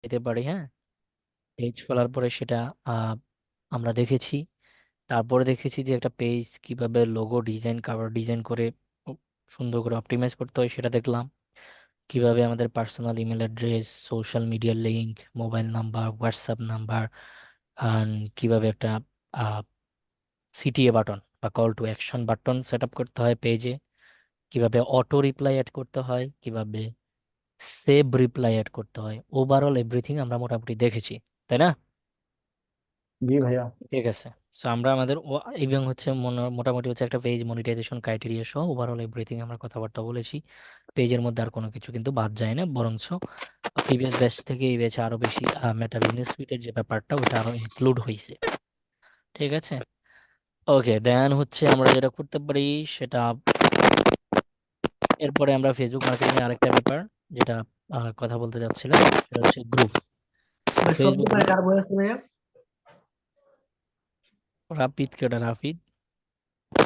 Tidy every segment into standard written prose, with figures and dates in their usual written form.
দিতে পারি। হ্যাঁ, পেজ খোলার পরে সেটা আহ, আমরা দেখেছি। তারপরে দেখেছি যে একটা পেজ কিভাবে লোগো ডিজাইন, কাভার ডিজাইন করে ও- সুন্দর করে অপটিমাইজ করতে হয় সেটা দেখলাম। কিভাবে আমাদের personal email address, social media link, mobile number, WhatsApp number, আর কিভাবে একটা সিটিএ বাটন বা call to action button set up করতে হয় পেজে, কিভাবে অটো রিপ্লাই অ্যাড করতে হয়, কিভাবে সেভ রিপ্লাই অ্যাড করতে হয়। ওভারঅল এভরিথিং আমরা মোটামুটি দেখেছি, তাই না? জি ভাইয়া। ঠিক আছে। সো আমরা আমাদের এবং হচ্ছে মোটামুটি হচ্ছে একটা পেজ মনিটাইজেশন ক্রাইটেরিয়া সহ ওভারঅল এভরিথিং আমরা কথাবার্তা বলেছি। পেজের মধ্যে আর কোনো কিছু কিন্তু বাদ যায় না, বরঞ্চ প্রিভিয়াস ব্যাচ থেকে এই ব্যাচে আরো বেশি মেটা বিজনেস সুইটের যে ব্যাপারটা ওটা আরো ইনক্লুড হয়েছে। ঠিক আছে। ওকে, দেন হচ্ছে আমরা যেটা করতে পারি সেটা, এরপরে আমরা ফেসবুক মার্কেটিং এর আরেকটা ব্যাপার যেটা কথা বলতে যাচ্ছিলাম সেটা হচ্ছে গ্রুপ। সো ভাই ফেসবুক শব্দটা গ্রুপ। কার বয়স ভাইয়া? রাপিদ কেটা রাফিদ?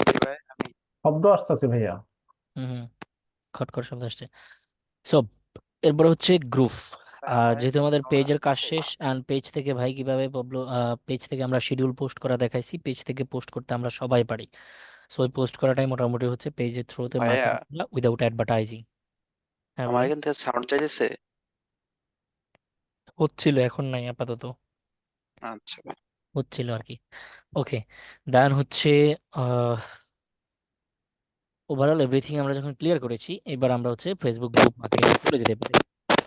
জি ভাই, আমি শব্দ আসতেছে ভাইয়া। হম হম, খটখট শব্দ আসছে। সো এরপরে হচ্ছে গ্রুপ। ভাই আমার যেহেতু একটা আমাদের সমস্যা পেজের কাজ হচ্ছে। শেষ, অ্যান্ড পেজ থেকে ভাই কিভাবে পেজ থেকে আমরা শিডিউল পোস্ট করা দেখাইছি, পেজ থেকে পোস্ট করতে আমরা সবাই পারি। সো ওই পোস্ট করাটাই মোটামুটি হচ্ছে পেজের থ্রুতে ভাইয়া, মার্কেটিং করা উইদাউট অ্যাডভার্টাইজিং। হ্যাঁ আমার বলেন। এখান থেকে সাউন্ড চাইতেছে। হচ্ছিল, এখন নাই আপাতত। আচ্ছা ভাই। হচ্ছিল আর কি। ওকে, দেন হচ্ছে ওভারঅল এভরিথিং আমরা যখন ক্লিয়ার করেছি, এবার আমরা হচ্ছে ফেসবুক গ্রুপ মার্কেটিং এ চলে যেতে পারি।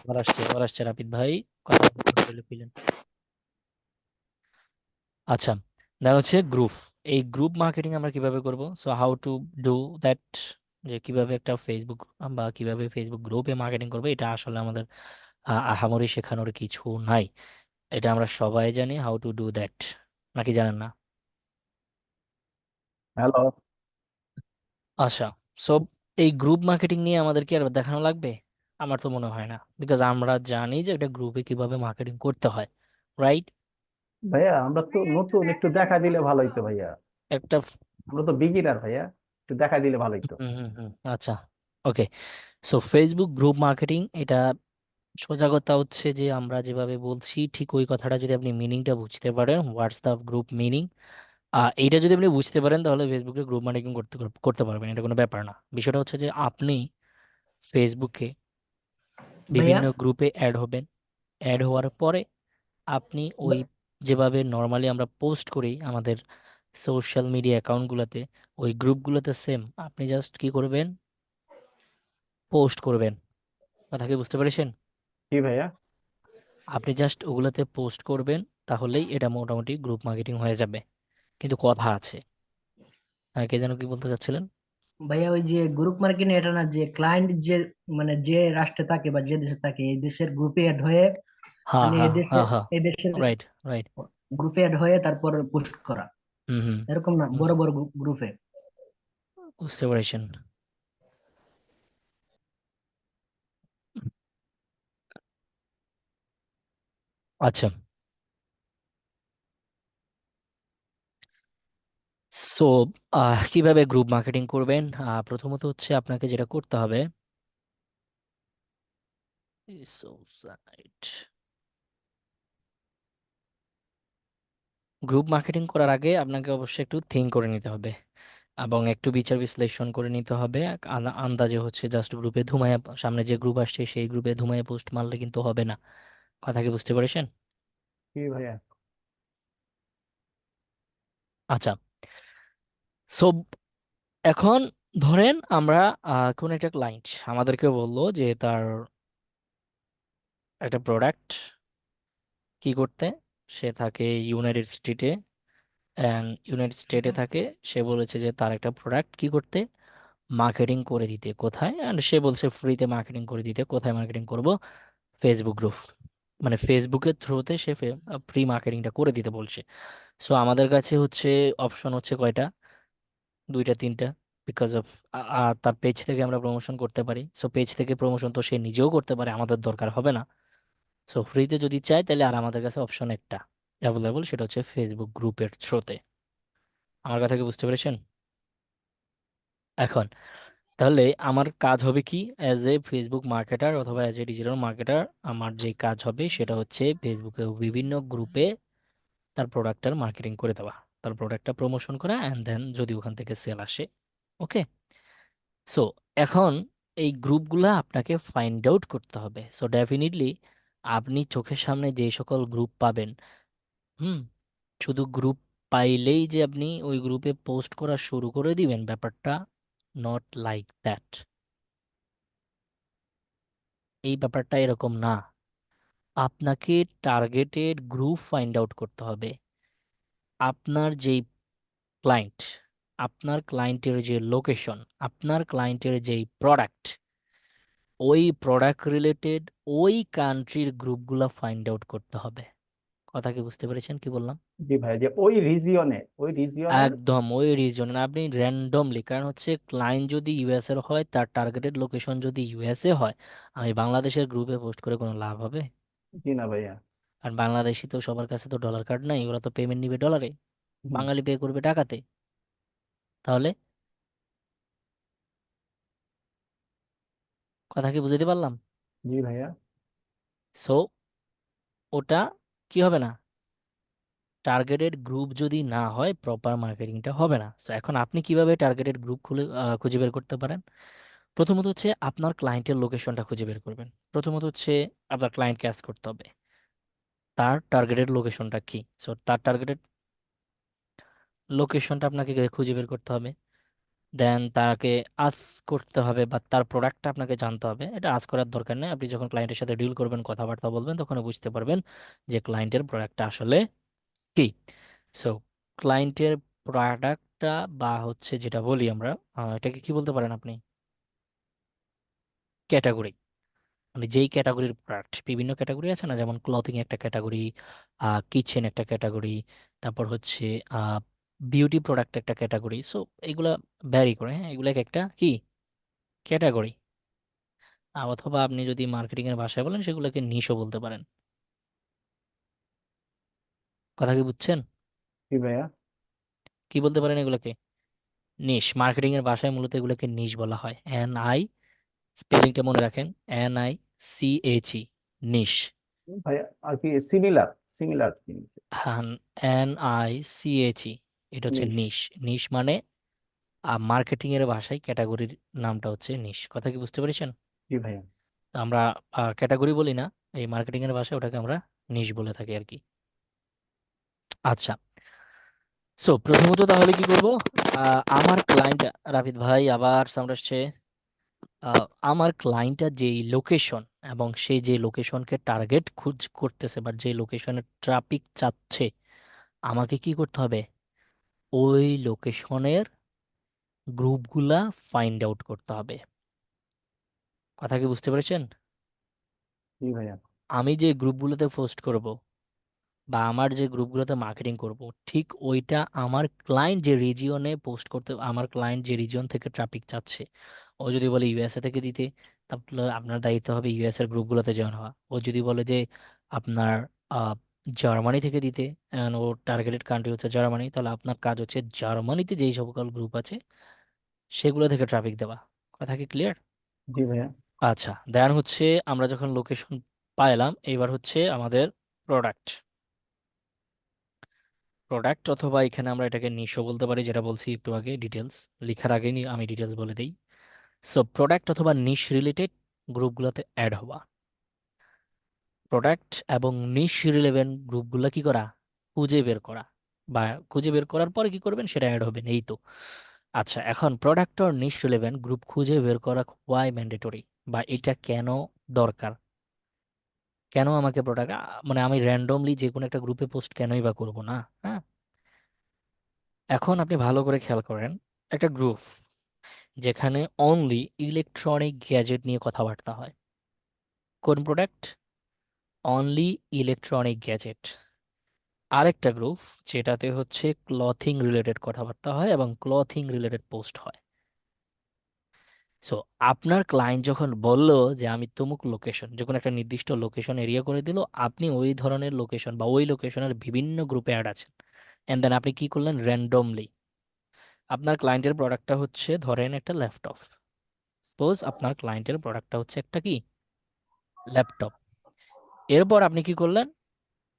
আবার আসছে রাপিদ ভাই, কথা বলে ফেলেন। আচ্ছা, দেন হচ্ছে গ্রুপ। এই গ্রুপ মার্কেটিং আমরা কিভাবে করব? So how to do that, যে কিভাবে একটা ফেসবুক বা কিভাবে ফেসবুক গ্রুপে মার্কেটিং করবে, এটা আসলে আমাদের আহামরি শেখানোর কিছু নাই। এটা আমরা সবাই জানি হাউ টু ডু দ্যাট, নাকি জানেন না? হ্যালো। আচ্ছা, সো এই গ্রুপ মার্কেটিং নিয়ে আমাদের কি আর দেখানো লাগবে? আমার তো মনে হয় না, বিকজ আমরা জানি যে একটা গ্রুপে কিভাবে মার্কেটিং করতে হয়, রাইট? ভাইয়া আমরা তো নতুন, একটু দেখা দিলে ভালো হইতো ভাইয়া। একটা আমরা তো বিগিনার ভাইয়া, একটু দেখা দিলে ভালো হইতো। হুম হুম হুম, আচ্ছা, ওকে। সো ফেসবুক গ্রুপ মার্কেটিং এটা সোজা কথা হচ্ছে যে আমরা যেভাবে বলছি ঠিক ওই কথাটা যদি আপনি মিনিংটা বুঝতে পারেন, হোয়াটস দ্য গ্রুপ মিনিং, এইটা যদি আপনি বুঝতে পারেন তাহলে ফেসবুকে গ্রুপ মার্কেটিং করতে করতে পারবেন। এটা কোনো ব্যাপার না। বিষয়টা হচ্ছে যে আপনি ফেসবুকে ভাইয়া বিভিন্ন গ্রুপে অ্যাড হবেন। অ্যাড হওয়ার পরে আপনি ওই, যেভাবে নর্মালি আমরা পোস্ট করি আমাদের সোশ্যাল মিডিয়া অ্যাকাউন্টগুলোতে, ওই গ্রুপগুলোতে সেম আপনি জাস্ট কি করবেন, পোস্ট করবেন। কথা কি বুঝতে পেরেছেন? কি ভাইয়া? আপনি জাস্ট ওগুলোতে পোস্ট করবেন, তাহলেই এটা মোটামুটি গ্রুপ মার্কেটিং হয়ে যাবে। কিন্তু কথা আছে। হ্যাঁ, কে যেন কি বলতে চাচ্ছিলেন? ভাইয়া ওই যে গ্রুপ মার্কেটিং এটা না, যে ক্লায়েন্ট যে মানে যে রাষ্ট্রে থাকে বা যে দেশে থাকে এই দেশের গ্রুপে অ্যাড হয়ে, হ্যাঁ মানে হ্যাঁ হ্যাঁ হ্যাঁ, এই দেশের রাইট রাইট। গ্রুপে অ্যাড হয়ে তারপর পোস্ট করা, হুম হুম এরকম না হুম, বড় বড় গ্রুপে? বুঝতে পেরেছেন। আচ্ছা, সো কিভাবে গ্রুপ মার্কেটিং করবেন? প্রথমত হচ্ছে আপনাকে যেটা করতে হবে, গ্রুপ মার্কেটিং করার আগে আপনাকে অবশ্যই একটু থিঙ্ক করে নিতে হবে এবং একটু বিচার বিশ্লেষণ করে নিতে হবে। আন্দাজে হচ্ছে জাস্ট গ্রুপে ধুমায়া, সামনে যে গ্রুপ আসছে সেই গ্রুপে ধুমায়া পোস্ট মারলে কিন্তু হবে না। কথা কি বুঝতে পেরেছেন? কি ভাইয়া? আচ্ছা, সো এখন ধরেন আমরা কোন একটা ক্লায়েন্ট আমাদেরকে বললো যে তার একটা প্রোডাক্ট কি করতে, সে থাকে ইউনাইটেড স্টেটে, অ্যান্ড ইউনাইটেড স্টেটে থাকে। সে বলেছে যে তার একটা প্রোডাক্ট কি করতে, মার্কেটিং করে দিতে। কোথায়? অ্যান্ড সে বলছে ফ্রিতে মার্কেটিং করে দিতে। কোথায় মার্কেটিং করব? ফেসবুক গ্রুপ, মানে ফেসবুকের থ্রুতে সে ফ্রি মার্কেটিংটা করে দিতে বলছে। সো আমাদের কাছে হচ্ছে অপশন হচ্ছে কয়টা, দুইটা তিনটা, বিকজ অফ তার পেজ থেকে আমরা প্রমোশন করতে পারি। সো পেজ থেকে প্রমোশন তো সে নিজেও করতে পারে, আমাদের দরকার হবে না। সো ফ্রিতে যদি চায় তাহলে আর আমাদের কাছে অপশন একটা অ্যাভেলেবল, সেটা হচ্ছে ফেসবুক গ্রুপের থ্রুতে। আমার কথা কি বুঝতে পেরেছেন? এখন তাহলে আমার কাজ হবে কি, অ্যাজ এ ফেসবুক মার্কেটার অথবা অ্যাজ এ ডিজিটাল মার্কেটার, আমার যে কাজ হবে সেটা হচ্ছে ফেসবুকে বিভিন্ন গ্রুপে তার প্রোডাক্টটার মার্কেটিং করে দেওয়া, তার প্রোডাক্টটা প্রমোশন করা, অ্যান্ড দেন যদি ওখান থেকে সেল আসে। ওকে। সো এখন এই গ্রুপগুলা আপনাকে ফাইন্ড আউট করতে হবে। সো ডেফিনেটলি আপনি চোখের সামনে যে সকল গ্রুপ পাবেন, হুম, শুধু গ্রুপ পাইলেই যে আপনি ওই গ্রুপে পোস্ট করা শুরু করে দিবেন, ব্যাপারটা নট লাইক দ্যাট। এই ব্যাপারটা এরকম না। আপনাকে টার্গেটেড গ্রুপ ফাইন্ড আউট করতে হবে। আপনার যেই ক্লায়েন্ট, আপনার ক্লায়েন্টের যে লোকেশন, আপনার ক্লায়েন্টের যেই প্রোডাক্ট, ওই প্রোডাক্ট রিলেটেড ওই কান্ট্রির গ্রুপগুলা ফাইন্ড আউট করতে হবে। কথা কি বুঝতে পেরেছেন কি বললাম? জি ভাইয়া, যে ওই রিজিয়নের। একদম ওই রিজন, আপনি র্যান্ডমলি, কারণ হচ্ছে ক্লায়েন্ট যদি ইউএস এর হয়, তার টার্গেটেড লোকেশন যদি ইউএসএ হয়, আমি বাংলাদেশের গ্রুপে পোস্ট করে কোনো লাভ হবে? জি না ভাইয়া। কারণ বাংলাদেশি তো সবার কাছে তো ডলার কার্ড নাই, ওরা তো পেমেন্ট নিবে ডলারে, হুম। বাঙালি পে করবে টাকাতে। তাহলে কথা কি বুঝতে পারলাম? জি ভাইয়া। সো ওটা কি হবে না, টার্গেটেড গ্রুপ যদি না হয় প্রপার মার্কেটিংটা হবে না। তো এখন আপনি কিভাবে টার্গেটেড গ্রুপ খুঁজে বের করতে পারেন? প্রথমত হচ্ছে আপনার ক্লায়েন্টের লোকেশনটা খুঁজে বের করবেন। প্রথমত হচ্ছে আপনার ক্লায়েন্টকে অ্যাস করতে হবে তার টার্গেটেড লোকেশনটা কি। সো তার টার্গেটেড লোকেশনটা আপনাকে খুঁজে বের করতে হবে। দেন তাকে আস করতে হবে, বা তার প্রোডাক্টটা আপনাকে জানতে হবে। এটা আস করার দরকার নেই, আপনি যখন ক্লায়েন্টের সাথে ডিল করবেন, কথাবার্তা বলবেন, তখন বুঝতে পারবেন যে ক্লায়েন্টের প্রোডাক্টটা আসলে কি। সো ক্লায়েন্টের প্রোডাক্টটা, বা হচ্ছে যেটা বলি আমরা, এটাকে কি বলতে পারেন আপনি, ক্যাটাগরি। মানে যেই ক্যাটাগরির প্রোডাক্ট, বিভিন্ন ক্যাটাগরি আছে না, যেমন ক্লথিং একটা ক্যাটাগরি, কিচেন একটা ক্যাটাগরি, তারপর হচ্ছে বিউটি প্রোডাক্ট একটা ক্যাটাগরি। সো এগুলা ভ্যারি করে, হ্যাঁ, এগুলা এক একটা কি ক্যাটাগরি। অথবা আপনি যদি মার্কেটিং এর ভাষায় বলেন, সেগুলোকে নিশও বলতে পারেন। কথা কি বুঝছেন? জি ভাইয়া। কি বলতে পারেন এগুলোকে? নিশ। মার্কেটিং এর ভাষায় মূলত এগুলোকে নিশ বলা হয়। NI, স্পেলিংটা মনে রাখেন, NICHE, নিশ। ভাইয়া আর কি সিমিলার সিমিলার জিনিস। হ্যাঁ, NICHE, এটা হচ্ছে জিনিস। নিশ। নিশ মানে মার্কেটিং এর ভাষায় ক্যাটাগরির নামটা হচ্ছে নিশ। কথা কি বুঝতে পেরেছেন? জি ভাইয়া। তো আমরা ক্যাটাগরি বলি না, এই মার্কেটিং এর ভাষায় ওটাকে আমরা নিশ বলে থাকি আর কি। আচ্ছা। সো প্রথমত তাহলে কি করব, আমার ক্লায়েন্ট, রাফিদ ভাই আবার সাউন্ড আসছে। আমার ক্লায়েন্টটা যেই লোকেশন, এবং সে যে লোকেশনকে টার্গেট খুঁজ করতেছে, বা যে লোকেশনের ট্রাফিক চাচ্ছে, আমাকে কি করতে হবে, ওই লোকেশনের গ্রুপগুলা ফাইন্ড আউট করতে হবে। কথা কি বুঝতে পেরেছেন? জি ভাইয়া। আমি যে গ্রুপগুলোতে পোস্ট করব, বা আমার যে গ্রুপগুলোতে মার্কেটিং করব, ঠিক ওইটা আমার ক্লায়েন্ট যে রিজিয়নে পোস্ট করতে, আমার ক্লায়েন্ট যে রিজিয়ন থেকে ট্রাফিক চাচ্ছে, ও যদি বলে ইউএসএ থেকে দিতে, তাহলে আপনার দায়িত্ব হবে ইউএস এর গ্রুপগুলোতে জয়েন হওয়া। ও যদি বলে যে আপনার আহ, জার্মানি থেকে দিতে, and ওর টার্গেটেড কান্ট্রি হচ্ছে জার্মানি, তাহলে আপনার কাজ হচ্ছে জার্মানিতে যেই সকল গ্রুপ আছে সেগুলো থেকে ট্রাফিক দেওয়া। কথা কি ক্লিয়ার? জি ভাইয়া। আচ্ছা, দেন হচ্ছে আমরা যখন লোকেশন পাইলাম, এবার হচ্ছে আমাদের প্রোডাক্ট। প্রোডাক্ট অথবা এখানে আমরা এটাকে নিশো বলতে পারি, যেটা বলছি একটু আগে ডিটেলস লেখার আগেই আমি ডিটেলস বলে দিই। সো প্রোডাক্ট অথবা নিশ রিলেটেড গ্রুপগুলোতে অ্যাড হওয়া, প্রোডাক্ট এবং নিশ রিলেভেন্ট গ্রুপগুলো কি করা, খুঁজে বের করা, বা খুঁজে বের করার পরে কি করবেন সেটা অ্যাড হবেন, এই তো। আচ্ছা, এখন প্রোডাক্ট আর নিশ রিলেভেন্ট গ্রুপ খুঁজে বের করা ওয়াই ম্যান্ডেটরি, বা এটা কেন দরকার, কেন আমাকে প্রোডাক্ট, মানে আমি র্যান্ডমলি যে কোনো একটা গ্রুপে পোস্ট কেনই বা করবো না? হ্যাঁ, এখন আপনি ভালো করে খেয়াল করেন, একটা গ্রুপ যেখানে অনলি ইলেকট্রনিক গ্যাজেট নিয়ে কথাবার্তা হয়, কোন প্রোডাক্ট, অনলি ইলেকট্রনিক গ্যাজেট। আরেকটা গ্রুপ যেটাতে হচ্ছে ক্লথিং রিলেটেড কথাবার্তা হয় এবং ক্লথিং রিলেটেড পোস্ট হয়। সো আপনার ক্লায়েন্ট যখন বলল যে আমি তমুক লোকেশন, যখন একটা নির্দিষ্ট লোকেশন এরিয়া করে দিল, আপনি ওই ধরনের লোকেশন বা ওই লোকেশনের বিভিন্ন গ্রুপে অ্যাড আছেন, এন্ড দেন আপনি কি করলেন, র্যান্ডমলি আপনার ক্লায়েন্টের প্রোডাক্টটা হচ্ছে ধরেন একটা ল্যাপটপ, সাপোজ আপনার ক্লায়েন্টের প্রোডাক্টটা হচ্ছে একটা কি, ল্যাপটপ। এরপর আপনি কি করলেন?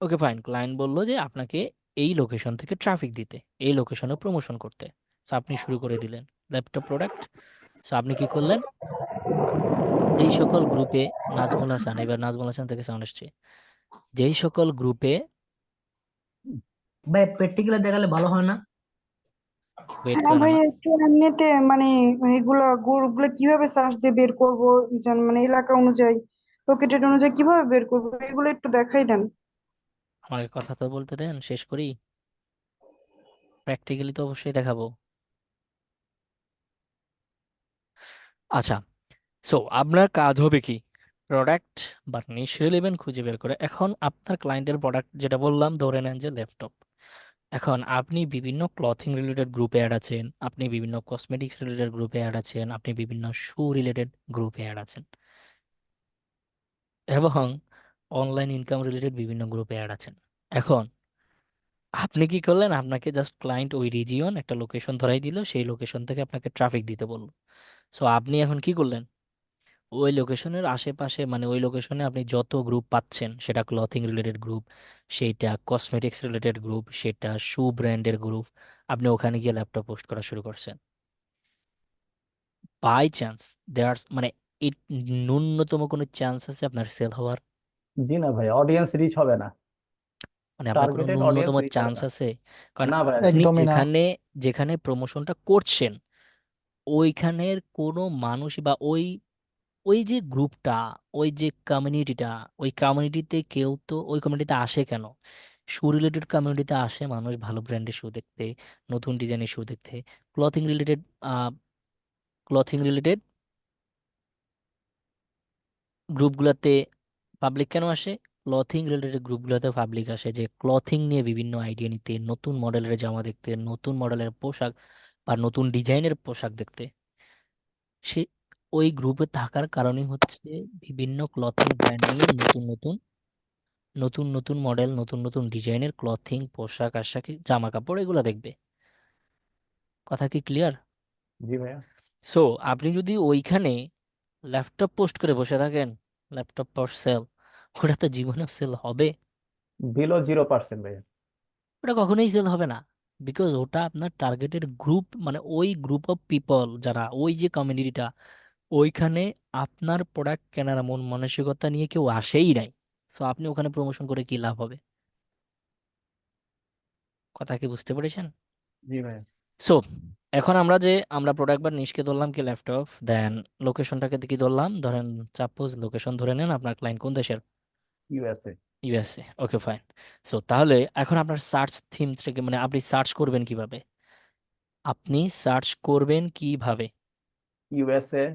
ওকে ফাইন, ক্লায়েন্ট বললো যে আপনাকে এই লোকেশন থেকে ট্রাফিক দিতে, এই লোকেশনে প্রমোশন করতে। তো আপনি শুরু করে দিলেন ল্যাপটপ প্রোডাক্ট। তো আপনি কি করলেন? যেই সকল গ্রুপে নাজমুল হাসান, এবার নাজমুল হাসান থেকে সাউন্ড আসছে, যেই সকল গ্রুপে, ভাই প্র্যাকটিক্যালি দেখালে ভালো হয় না? ওয়েট হ্যাঁ করেন ভাই, আমার, একটু এমনিতে মানে এগুলা গ্রুপগুলো কিভাবে সার্চ দিয়ে বের করবো, মানে এলাকা অনুযায়ী, লোকেটেড অনুযায়ী কিভাবে বের করবো, এগুলো একটু দেখাই দেন। আমাকে কথা তো বলতে দেন, শেষ করি। প্র্যাকটিক্যালি তো অবশ্যই দেখাবো। আচ্ছা, সো আপনার কাজ হবে কি, প্রোডাক্ট বা নিশ রিলেভেন্ট খুঁজে বের করে। এখন আপনার ক্লায়েন্টের প্রোডাক্ট যেটা বললাম, ধরে নেন যে ল্যাপটপ। এখন আপনি বিভিন্ন ক্লথিং রিলেটেড গ্রুপে অ্যাড আছেন, আপনি বিভিন্ন কসমেটিক্স রিলেটেড গ্রুপে অ্যাড আছেন, আপনি বিভিন্ন শু রিলেটেড গ্রুপে অ্যাড আছেন, এবং অনলাইন ইনকাম রিলেটেড বিভিন্ন গ্রুপে অ্যাড আছেন। এখন আপনি কি করলেন? আপনাকে জাস্ট ক্লায়েন্ট ওই রিজিয়ন একটা লোকেশন ধরাই দিল, সেই লোকেশন থেকে আপনাকে ট্রাফিক দিতে বলল। সো আপনি এখন কি করলেন? ওই লোকেশনের আশেপাশে, মানে ওই লোকেশনে আপনি যত গ্রুপ পাচ্ছেন, সেটা ক্লথিং রিলেটেড গ্রুপ, সেটা কসমেটিক্স রিলেটেড গ্রুপ, সেটা শু ব্র্যান্ডের গ্রুপ, আপনি ওখানে গিয়ে ল্যাপটপ পোস্ট করা শুরু করছেন। বাই চান্স দেয়ার, মানে এই ন্যূনতম কোনো চান্স আছে আপনার সেল হওয়ার? জি না ভাই, অডিয়েন্স রিচ হবে না, মানে আপনার কোনো টার্গেটেড অডিয়েন্স ন্যূনতম রিচ হবে চান্স না। আছে? কারণ না ভাই, আপনি একদমই না। যেখানে যেখানে প্রমোশনটা করছেন, ওইখানের কোনো মানুষই বা ওই ওই যে গ্রুপটা, ওই যে কমিউনিটিটা, ওই কমিউনিটিতে কেউ তো ওই কমিউনিটিতে আসে কেন? শু রিলেটেড কমিউনিটিতে আসে মানুষ ভালো ব্র্যান্ডের শু দেখতে, নতুন ডিজাইনের শু দেখতে। ক্লথিং রিলেটেড ক্লথিং রিলেটেড গ্রুপগুলোতে পাবলিক কেন আসে? ক্লথিং রিলেটেড গ্রুপগুলোতে পাবলিক আসে যে ক্লথিং নিয়ে বিভিন্ন আইডিয়া নিতে, নতুন মডেলের জামা দেখতে, নতুন মডেলের পোশাক বা নতুন ডিজাইনের পোশাক দেখতে। সে ওই গ্রুপে থাকার কারণে হচ্ছে বিভিন্ন ক্লথিং ব্র্যান্ড নিয়ে নতুন নতুন নতুন নতুন মডেল, নতুন নতুন ডিজাইনের ক্লথিং, পোশাক আশাক, জামা কাপড় এগুলো দেখবে। কথা কি ক্লিয়ার? জি ভাইয়া। সো আপনি যদি ওইখানে ল্যাপটপ পোস্ট করে বসে থাকেন, ল্যাপটপ ফর সেল, ওটা তো জীবনে সেল হবে? বিলো 0% ভাইয়া। ওটা কখনোই সেল হবে না। বিকজ ওটা আপনার টার্গেটেড গ্রুপ, মানে ওই গ্রুপ অফ পিপল যারা, ওই যে কমিউনিটিটা, ওইখানে আপনার প্রোডাক্ট কেনার মন মানসিকতা নিয়ে কেউ আসেই নাই। সো আপনি ওখানে প্রমোশন করে কি লাভ হবে? কথা কি বুঝতে পেরেছেন? জি ভাইয়া। সো এখন আমরা প্রোডাক্ট বা নিশকে ধরলাম কি, ল্যাপটপ। দেন লোকেশনটাকে কি ধরলাম, ধরেন সাপোজ লোকেশন ধরে নেন আপনার ক্লায়েন্ট কোন দেশের, USA. USA. Okay fine. So তাহলে এখন আপনার সার্চ থিম থেকে, মানে আপনি সার্চ করবেন কিভাবে? আপনি সার্চ করবেন কিভাবে? USA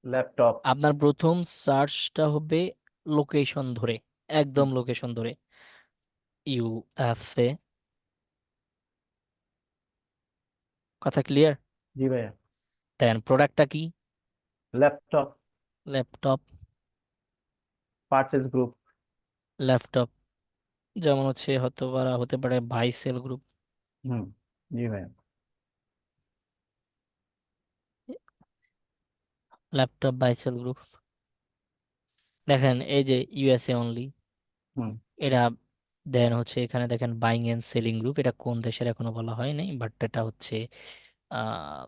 laptop. আপনার প্রথম সার্চটা হবে লোকেশন ধরে, একদম লোকেশন ধরে, ইউএসএ। কথা ক্লিয়ার? জি ভাইয়া। দেন প্রোডাক্টটা কি? Laptop. Laptop. Purchase group. Laptop যেমন হচ্ছে হতে পারে বাই সেল গ্রুপ। হুম। জি ভাইয়া। Laptop buy sell group. দেখেন এই যে ইউএসএ অনলি, হুম। এটা। দেন হচ্ছে এখানে দেখেন বাইং এন্ড সেলিং গ্রুপ, এটা কোন দেশের এখনো বলা হয় নাই, বাট এটা হচ্ছে আহ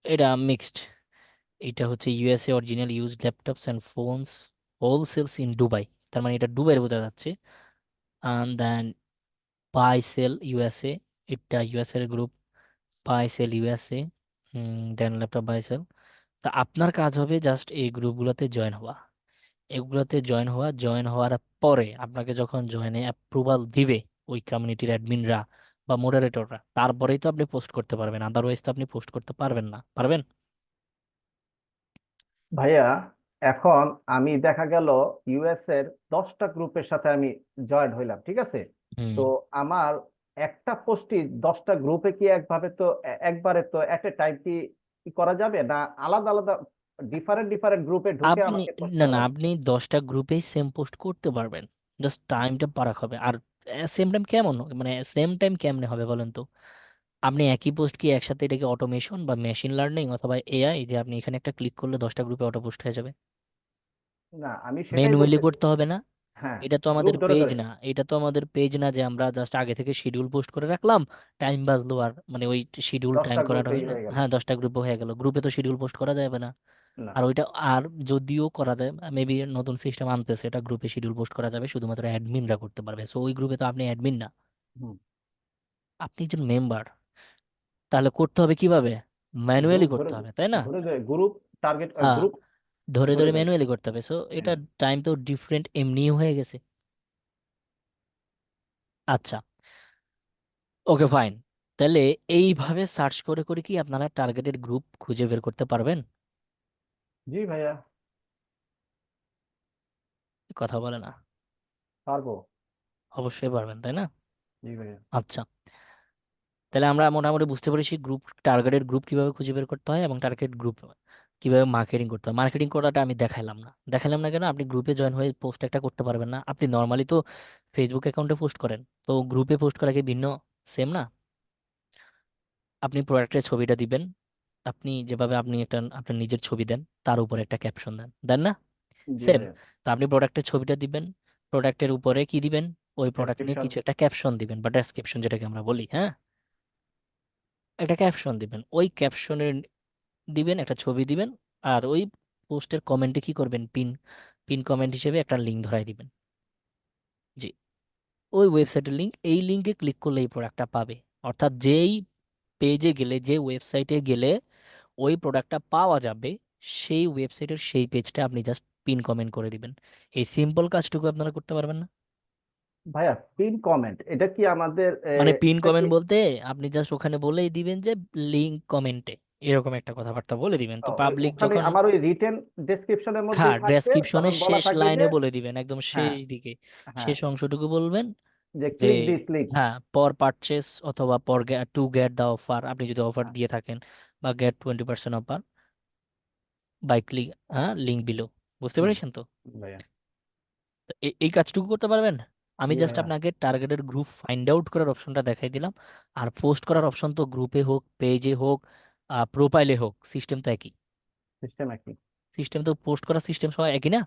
এটা মিক্সড। এটা হচ্ছে USA original used laptops and phones wholesales in Dubai, তার মানে এটা দুবাইয়ের বোঝা যাচ্ছে। And then buy sell USA, এটা ইউএসএ এর গ্রুপ, buy sell USA. Then laptop buy sell. তা আপনার কাজ হবে জাস্ট এই গ্রুপগুলোতে জয়েন হওয়া, এগুলোতে জয়েন হওয়ার পরে আপনাকে যখন জয়েনে অ্যাপ্রুভাল দিবে ওই কমিউনিটির অ্যাডমিনরা বা মডারেটররা, তারপরেই তো আপনি পোস্ট করতে পারবেন, আদারওয়াইজ তো আপনি পোস্ট করতে পারবেন না। পারবেন? ভাইয়া, এখন আমি দেখা গেল ইউএস এর 10টা গ্রুপের সাথে আমি জয়েন হইলাম, ঠিক আছে? হুম। তো আমার একটা পোস্টই 10টা গ্রুপে কি একভাবে তো একবারে তো এট এ টাইম কি কি করা যাবে, না আলাদা আলাদা ডিফারেন্ট ডিফারেন্ট গ্রুপে ঢুকে আপনি, আমাকে পোস্ট না করা না, লাগবে? আপনি 10টা গ্রুপেই সেম পোস্ট করতে পারবেন, জাস্ট টাইমটা পারাক হবে। আর সেম টাইম কেমন, মানে সেম টাইম কেমনে হবে বলেন তো? আপনি একই পোস্ট কি একসাথে এটাকে অটোমেশন বা মেশিন লার্নিং অথবা এআই, যে আপনি এখানে একটা ক্লিক করলে 10টা গ্রুপে অটো পোস্ট হয়ে যাবে, না, আমি সেটাই ম্যানুয়ালি বলতেছি। করতে হবে না? হ্যাঁ, এটা তো গ্রুপ আমাদের ধরে পেজ ধরে। না, এটা তো আমাদের পেজ না যে আমরা জাস্ট আগে থেকে শিডিউল পোস্ট করে রাখলাম, টাইম বাজলো আর মানে ওই শিডিউল টাইম 10টা করাটা গ্রুপেই হইলো, হয়ে গেল। হ্যাঁ 10টা গ্রুপে হয়ে গেল, গ্রুপে তো শিডিউল পোস্ট করা যাবে না। না। আর ওইটা আর যদিও করা যায়, মেবি নতুন সিস্টেম আনতেছে, এটা গ্রুপে শিডিউল পোস্ট করা যাবে, শুধুমাত্র অ্যাডমিনরা করতে পারবে। সো ওই গ্রুপে তো আপনি অ্যাডমিন না, হুম। আপনি একজন মেম্বার। তাহলে করতে হবে কিভাবে? ম্যানুয়ালি গ্রুপ করতে ধরে হবে, তাই না? ধরে ধরে গ্রুপ টার্গেট হ্যাঁ, গ্রুপ ধরে ধরে ধরে ধরে। ম্যানুয়ালি করতে হবে। সো এটা হ্যাঁ। টাইম তো ডিফারেন্ট এমনি হয়ে গেছে। আচ্ছা, ওকে ফাইন। তাহলে এইভাবে সার্চ করে করে কি আপনারা টার্গেটেড গ্রুপ খুঁজে বের করতে পারবেন? জি ভাইয়া, কথা বলে না? পারবো। অবশ্যই পারবেন, তাই না? জি ভাইয়া। আচ্ছা, তাহলে আমরা মোটামুটি বুঝতে পেরেছি গ্রুপ, টার্গেটেড গ্রুপ কিভাবে খুঁজে বের করতে হয় এবং টার্গেট গ্রুপ কিভাবে মার্কেটিং করতে হয়। মার্কেটিং করাটা আমি দেখাইলাম না কেন? আপনি গ্রুপে জয়েন হয়ে পোস্ট একটা করতে পারবেন না? আপনি নর্মালি তো ফেসবুক অ্যাকাউন্টে পোস্ট করেন, তো গ্রুপে পোস্ট করা কি ভিন্ন? সেম না? আপনি প্রোডাক্টের ছবিটা দিবেন, আপনি যেভাবে আপনি একটা আপনার নিজের ছবি দেন, তার উপরে একটা ক্যাপশন দেন, দেন না? জি সেম। ভাইয়া। তো আপনি প্রোডাক্টের ছবিটা দিবেন, প্রোডাক্টের উপরে কি দিবেন? ওই প্রোডাক্ট নিয়ে ডেসক্রিপশন। কিছু একটা ক্যাপশন দিবেন বা ডেসক্রিপশন যেটাকে আমরা বলি, হ্যাঁ, একটা ক্যাপশন দিবেন। ওই ক্যাপশনের দিবেন, একটা ছবি দিবেন, আর ওই পোস্টের কমেন্টে কি করবেন? পিন পিন কমেন্ট হিসেবে একটা লিঙ্ক ধরাই দিবেন। জি, ওই ওয়েবসাইটের লিঙ্ক, এই লিঙ্কে ক্লিক করলে এই প্রোডাক্টটা পাবে। অর্থাৎ যেই পেজে গেলে, যে ওয়েবসাইটে গেলে ওই প্রোডাক্টটা পাওয়া যাবে, সেই ওয়েবসাইটের সেই পেজটা আপনি জাস্ট পিন কমেন্ট করে দিবেন। এই সিম্পল কাজটুকু আপনারা করতে পারবেন না? ভাইয়া, পিন কমেন্ট এটা কি আমাদের মানে পিন এটা কি? কমেন্ট বলতে আপনি জাস্ট ওখানে বলেই দিবেন যে লিঙ্ক কমেন্টে, এরকম একটা কথাবার্তা বলে দিবেন, তো পাবলিক ওখানে যখন, আমার ওই রিটেন ডেসক্রিপশনের হ্যাঁ মধ্যেই থাকবে, ডেসক্রিপশনের তখন বলা শেষ থাকবে যে লাইনে বলে দিবেন, একদম হ্যাঁ, শেষ দিকে হ্যাঁ, শেষ অংশটুকু বলবেন যে যে ক্লিক দিস লিঙ্ক। হ্যাঁ, পর পারচেস অথবা পর টু গেট দ্য অফার, আপনি যদি অফার হ্যাঁ। দিয়ে থাকেন, বা গেট 20% অফার বাই ক্লিক, হ্যাঁ লিঙ্ক বিলো। বুঝতে হুম। পেরেছেন তো? ভাইয়া। তো এই কাজটুকু করতে পারবেন। আমি জি জাস্ট ভাইয়া। আপনাকে টার্গেটেড গ্রুপ ফাইন্ড আউট করার অপশনটা দেখাই দিলাম, আর পোস্ট করার অপশন তো গ্রুপে হোক, পেজে হোক, প্রোফাইলে হোক, সিস্টেম তো একই। সিস্টেম একই। সিস্টেম তো, পোস্ট করার সিস্টেম সবাই একই না?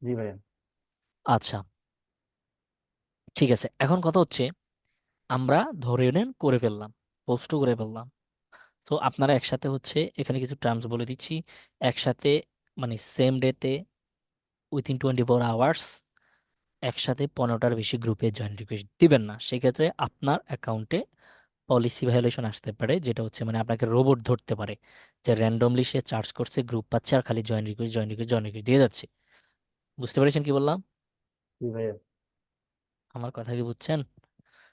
জি ভাইয়া। আচ্ছা, ঠিক আছে। এখন কথা হচ্ছে, আমরা ধরে নেন করে ফেললাম, পোস্টও করে ফেললাম। তো আপনারা একসাথে হচ্ছে, এখানে কিছু টার্মস বলে দিচ্ছি, একসাথে মানে সেম ডেতে, উইথিন 24 আওয়ার্স একসাথে 15টার বেশি গ্রুপে জয়েন রিকোয়েস্ট দিবেন না। সেক্ষেত্রে আপনার অ্যাকাউন্টে পলিসি ভায়োলেশন আসতে পারে, যেটা হচ্ছে মানে আপনাকে রোবট ধরতে পারে, যে র্যান্ডমলি সে চার্জ করছে, গ্রুপ পাচ্ছে, আর খালি join request join request join request দিয়ে যাচ্ছে। বুঝতে পেরেছেন কি বললাম? জি ভাইয়া। আমার কথা কি বুঝছেন?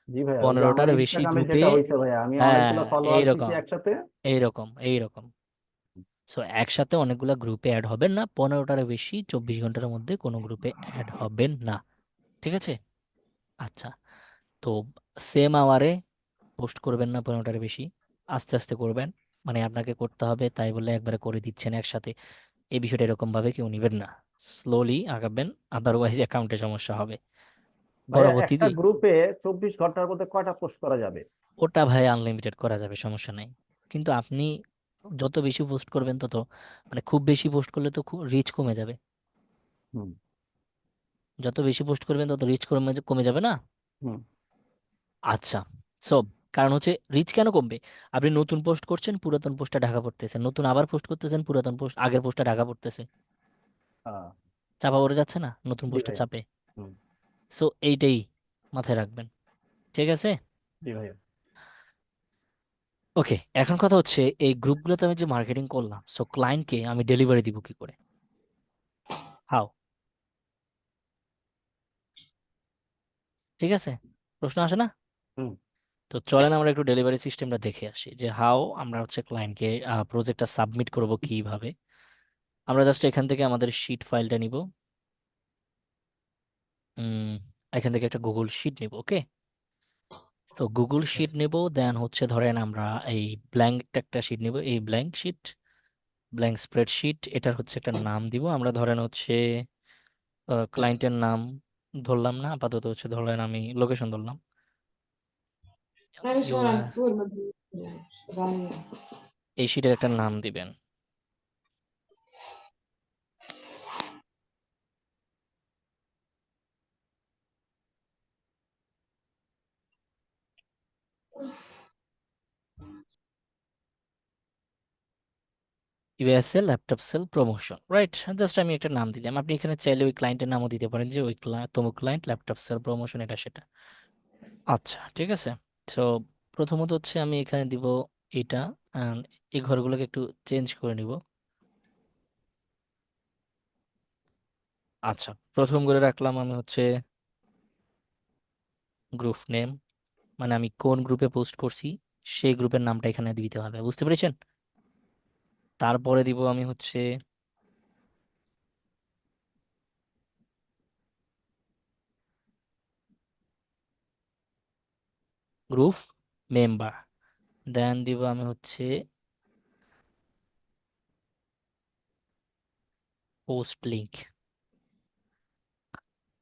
জি ভাইয়া, ওই যে আমার 15টার বেশি ইনস্টাগ্রামে গ্রুপে, যেটা হয়েছে ভাইয়া, আমি হ্যাঁ অনেকগুলো ফলোয়ার দিছি এইরকম একসাথে। এইরকম। সো একসাথে অনেকগুলা গ্রুপে অ্যাড হবেন না, 15টার বেশি 24 ঘন্টার মধ্যে কোনো গ্রুপে অ্যাড হবেন না। ঠিক আছে? আচ্ছা, তো সেম আওয়ারে পোস্ট করবেন না 15টার বেশি, আস্তে আস্তে করবেন। মানে আপনাকে করতে হবে তাই বলে একবারে করে দিচ্ছেন একসাথে, এই বিষয়টা এরকম ভাবে কেউ নিবেন না। স্লোলি আগাবেন, আদারওয়াইজ অ্যাকাউন্টে সমস্যা হবে ভাইয়া, একটা পরবর্তীতে। গ্রুপে 24 ঘন্টার মধ্যে কয়টা পোস্ট করা যাবে? ওটা ভাই আনলিমিটেড করা যাবে, সমস্যা নেই। কিন্তু আপনি যত বেশি পোস্ট করবেন তত, মানে খুব বেশি পোস্ট করলে তো খুব রিচ কমে যাবে। হুম। যত বেশি পোস্ট করবেন তত রিচ কমে কমে যাবে না? হুম। আচ্ছা, সো কারণ হচ্ছে রিচ কেন কমবে? আপনি নতুন পোস্ট করছেন, পুরাতন পোস্টটা ঢাকা পড়তেছে, নতুন আবার পোস্ট করতেছেন, পুরাতন পোস্ট আগের পোস্টটা ঢাকা পড়তেছে, আহ, চাপা পড়ে যাচ্ছে না নতুন জি পোস্টে ভাইয়া। চাপে? হুম। সো এইটাই মাথায় রাখবেন। ঠিক আছে? জি ভাইয়া। ওকে, এখন কথা হচ্ছে, এই গ্রুপগুলোতে আমি যে মার্কেটিং করলাম, সো ক্লায়েন্টকে আমি ডেলিভারি দিব কি করে? হাউ? ঠিক আছে, প্রশ্ন আসে না? হুম। তো চলেন আমরা একটু ডেলিভারি সিস্টেমটা দেখে আসি, যে হাউ আমরা হচ্ছে ক্লায়েন্টকে প্রজেক্টটা সাবমিট করব কিভাবে। আমরা জাস্ট এখান থেকে আমাদের শিট ফাইলটা নিব, উম, এখান থেকে একটা গুগল শিট নিব। ওকে, তো গুগল শিট নেব, দেন হচ্ছে ধরেন আমরা এই ব্ল্যাঙ্ক একটা শিট নিব, এই ব্ল্যাঙ্ক শিট, ব্ল্যাঙ্ক স্প্রেডশিট, এটার হচ্ছে একটা নাম দিব আমরা, ধরেন হচ্ছে ক্লায়েন্টের নাম ধরলাম না আপাতত, হচ্ছে ধরেন আমি লোকেশন ধরলাম, এই শিটের একটা নাম দিবেন। USA laptop sale promotion, right? Just আমি একটা নাম দিলাম, আপনি এখানে চাইলে ওই ক্লায়েন্টের নামও দিতে পারেন, যে ওই তমুক ক্লায়েন্ট ল্যাপটপ সেল প্রমোশন, এটা সেটা। আচ্ছা, ঠিক আছে। তো প্রথমত হচ্ছে আমি এখানে দিব এটা, and এই ঘরগুলোকে একটু চেঞ্জ করে নিব। আচ্ছা, প্রথম করে রাখলাম আমি হচ্ছে গ্রুপ নেম, মানে আমি কোন গ্রুপে পোস্ট করছি সেই গ্রুপের নামটা এখানে দিতে হবে, বুঝতে পেরেছেন? তারপরে দিব আমি হচ্ছে গ্রুপ মেম্বার, দেন দিব আমি হচ্ছে পোস্ট লিংক।